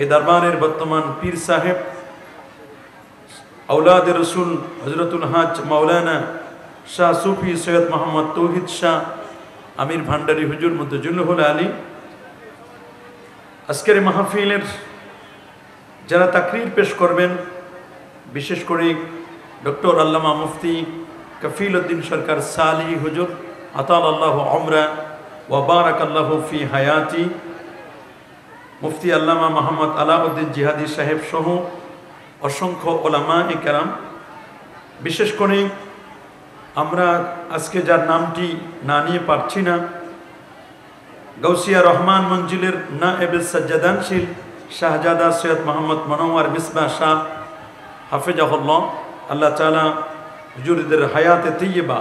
এই দরবারের বর্তমান পীর সাহেব औलाद रसूल हजरतुल हाज मौलाना शाह सूफी सैयद मोहम्मद तौहीद शाह আমির ভান্ডারি হুজুর মুদ্দজুল্লুল আলী আজকের মাহফিলের যারা তাকরীর পেশ করবেন, বিশেষ করে ডক্টর আল্লামা মুফতি কফিল উদ্দিন সরকার সালি হুজুর আতাল আল্লাহ উমরা ওয়া বারাকাল্লাহু ফি হায়াতি, মুফতি আল্লামা মোহাম্মদ আলাউদ্দিন জিহাদি সাহেব সহ অসংখ্য ওলামায়ে কেরাম, বিশেষ করে আমরা আজকে যার নামটি না নিয়ে পারছি না, গৌসিয়া রহমান মঞ্জিলের নায়েবে সাজ্জাদানশীল শাহজাদা সৈয়দ মোহাম্মদ মনোয়ার মিসবাহ শাহ হাফেজাহুল্লাহ, আল্লাহ তাআলা হুজুরদের হায়াতে তৈয়বা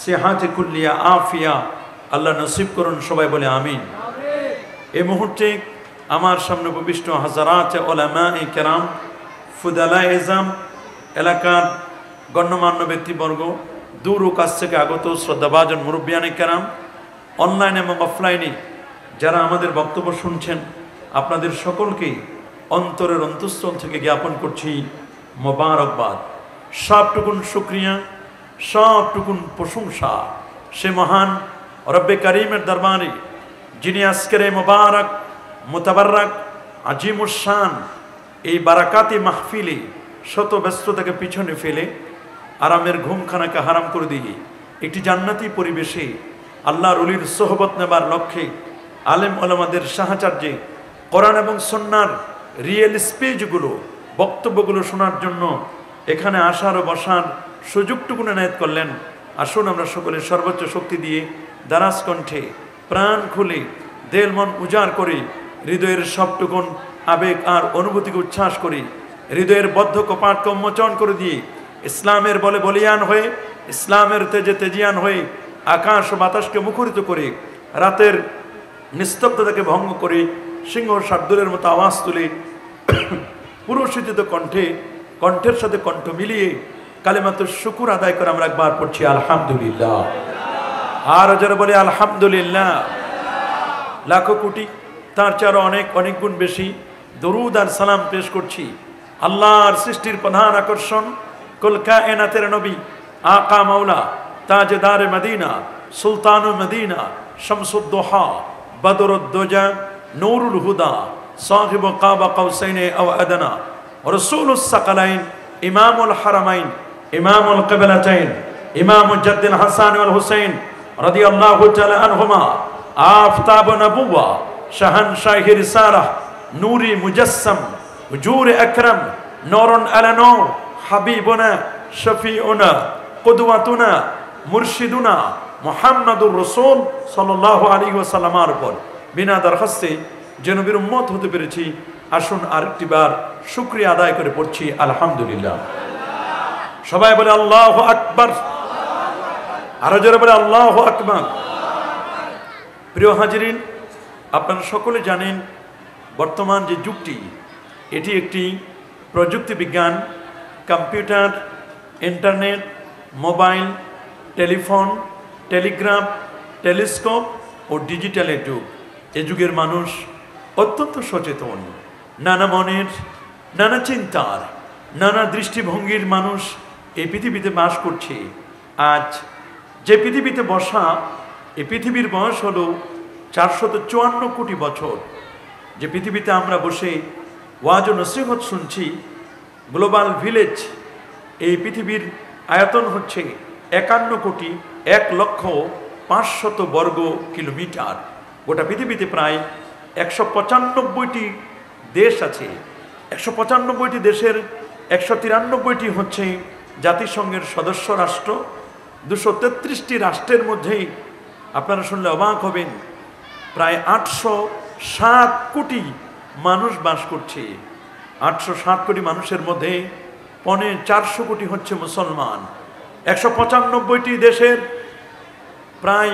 সেহাতে কুল্লিয়া আফিয়া আল্লাহ নসিব করুন, সবাই বলে আমিন। এই মুহূর্তে আমার সামনে উপবিষ্ট হাজারাত ওলামায়ে কেরাম, ফুদালায়ে এজাম, এলাকার গণ্যমান্য ব্যক্তিবর্গ, দূর ও কাছ থেকে আগত শ্রদ্ধাভাজন মুরব্বিয়ানে কেরাম, অনলাইন এবং অফলাইনে যারা আমাদের বক্তব্য শুনছেন, আপনাদের সকলকেই অন্তরের অন্তঃস্থল থেকে জ্ঞাপন করছি মোবারকবাদ। সবটুকুন শুকরিয়া, সবটুকুন প্রশংসা সে মহান রব্বে কারিমের দরবারে, যিনি আজকের এই মোবারক মুতাবাররক আজিমুশান এই বারাকাতি মাহফিলে শত ব্যস্ততাকে পিছনে ফেলে আরামের ঘুমখানাকে হারাম করে দিয়ে একটি জান্নাতি পরিবেশে আল্লাহর ওলির সোহবত নেবার লক্ষ্যে আলেম ওলামাদের সাহায্যে কোরআন এবং সুন্নাহর রিয়েল স্পেজগুলো বক্তব্যগুলো শোনার জন্য এখানে আসার ও বসার সুযোগটুকু এনায়েত করলেন। আসুন আমরা সকলে সর্বোচ্চ শক্তি দিয়ে দারাজ কণ্ঠে প্রাণ খুলে দেল মন উজাড় করে হৃদয়ের সবটুকুন আবেগ আর অনুভূতিকে উচ্ছ্বাস করি, হৃদয়ের বদ্ধ কপাটকে উন্মোচন করে দিয়ে ইসলামের বলে বলিয়ান হয়ে, ইসলামের তেজে তেজিয়ান হয়ে আকাশ ও বাতাসকে মুখরিত করে, রাতের নিস্তব্ধতাকে ভঙ্গ করে সিংহ শার্দুলের মতো আওয়াজ তুলে পুরুষিত কণ্ঠে কণ্ঠের সাথে কণ্ঠ মিলিয়ে কালিমাতুশ শুকুর আদায় করে আমরা একবার পড়ছি আলহামদুলিল্লাহ। আর যারা বলে আলহামদুলিল্লাহ, লাখো কোটি তার চেয়ে আরো অনেক অনেক গুণ বেশি দরুদ আর সালাম পেশ করছি আল্লাহর সৃষ্টির প্রধান আকর্ষণ কুল কায়নাতের নবী আকা মাওলা তাজদার মদিনা সুলতানুল মদিনা শামসুদ্দোহা বদরুদ্দোজা নূরুল হুদা সাহিব কাবা কাউসাইনে আও আদনা রাসূলুস সাকালাইন ইমামুল হারামাইন ইমামুল কিবলাতাইন ইমামুল জাদ্দিল হাসান ওয়াল হুসাইন রাদিয়াল্লাহু তাআলা আনহুমা আফতাব নবুওয়া শাহনশাহি রিসালাহ নূরি মুজাসসাম হুজুর আকরাম নূরুন আলা নূর হাবিবুনা শফিউনা কুদওয়াতুনা মুরশিদুনা মুহাম্মাদুর রাসূল সাল্লাল্লাহু আলাইহি ওয়াসাল্লামের উপর বিনা দরখাস্তে যে নবীর উম্মত হতে পেরেছি, আসুন আরেকটি বার শুকরিয়া আদায় করে পড়ছি আলহামদুলিল্লাহ। সবাই বলে আল্লাহু আকবার, আরো জোরে বলে আল্লাহু আকবার। প্রিয় হাজিরিন, আপনারা সকলে জানেন বর্তমান যে যুগটি এটি একটি প্রযুক্তি বিজ্ঞান, computer, internet, mobile, telephone, telegraph, telescope ও ডিজিটালের যুগ। এ যুগের মানুষ অত্যন্ত সচেতন, নানা মনের, নানা চিন্তার, নানা দৃষ্টিভঙ্গির মানুষ এই পৃথিবীতে বাস করছে। আজ যে পৃথিবীতে বসা, এই পৃথিবীর বয়স হলো 454 কোটি বছর। যে পৃথিবীতে আমরা বসে ওয়াজ ও নসিহত শুনছি, গ্লোবাল ভিলেজ, এই পৃথিবীর আয়তন হচ্ছে 51,01,05,000 বর্গ কিলোমিটার। গোটা পৃথিবীতে প্রায় 195টি দেশ আছে। 195টি দেশের 193টি হচ্ছে জাতিসংঘের সদস্য রাষ্ট্র। 233টি রাষ্ট্রের মধ্যেই আপনারা শুনলে অবাক হবেন, প্রায় 807 কোটি মানুষ বাস করছে। 807 কোটি মানুষের মধ্যে 450 কোটি হচ্ছে মুসলমান। 195টি দেশের প্রায়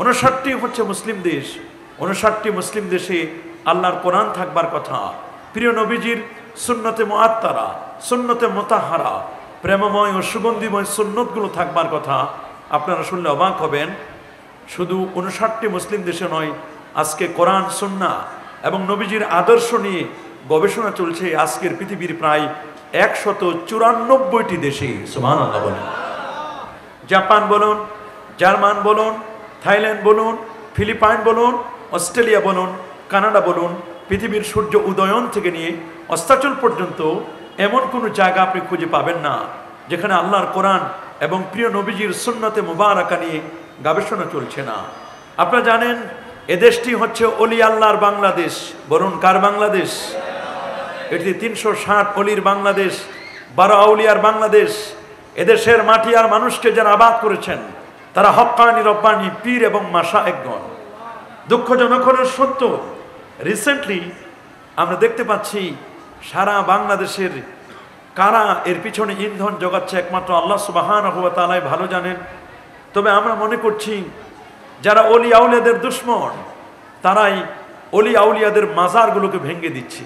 59টি হচ্ছে মুসলিম দেশ। 59টি মুসলিম দেশে আল্লাহর কোরআন থাকবার কথা, প্রিয় নবীজির সুন্নতে মুআত্তারা, সুন্নতে মুতাহারা, প্রেমময় ও সুগন্ধিময় সুন্নতগুলো থাকবার কথা। আপনারা শুনলে অবাক হবেন, শুধু 59টি মুসলিম দেশে নয়, আজকে কোরআন, সুন্নাহ এবং নবীজির আদর্শ নিয়ে গবেষণা চলছে আজকের পৃথিবীর প্রায় 194টি দেশে। সুবহানাল্লাহ বলেন। জাপান বলুন, জার্মান বলুন, থাইল্যান্ড বলুন, ফিলিপাইন বলুন, অস্ট্রেলিয়া বলুন, কানাডা বলুন, পৃথিবীর সূর্য উদয়ন থেকে নিয়ে অস্তাচল পর্যন্ত এমন কোনো জায়গা আপনি খুঁজে পাবেন না যেখানে আল্লাহর কোরআন এবং প্রিয় নবীজির সুন্নতে মুবারাকা নিয়ে গবেষণা চলছে না। আপনারা জানেন এ দেশটি হচ্ছে অলি আল্লাহর বাংলাদেশ। বলুন, কার বাংলাদেশ? এটি 360 অলির বাংলাদেশ, 12 আউলিয়ার বাংলাদেশ। এদেশের মাটি আর মানুষকে যারা আবাদ করেছেন তারা হক্কানি, রব্বানি, পীর এবং মাশায়েখগণ। দুঃখজনক হলেও সত্য, রিসেন্টলি আমরা দেখতে পাচ্ছি সারা বাংলাদেশের কারা এর পিছনে ইন্ধন জোগাচ্ছে একমাত্র আল্লাহ সুবহানাহু ওয়া তাআলাই ভালো জানেন। তবে আমরা মনে করছি যারা অলি আউলিয়াদের দুশমন, তারাই অলি আউলিয়াদের মাজারগুলোকে ভেঙে দিচ্ছে।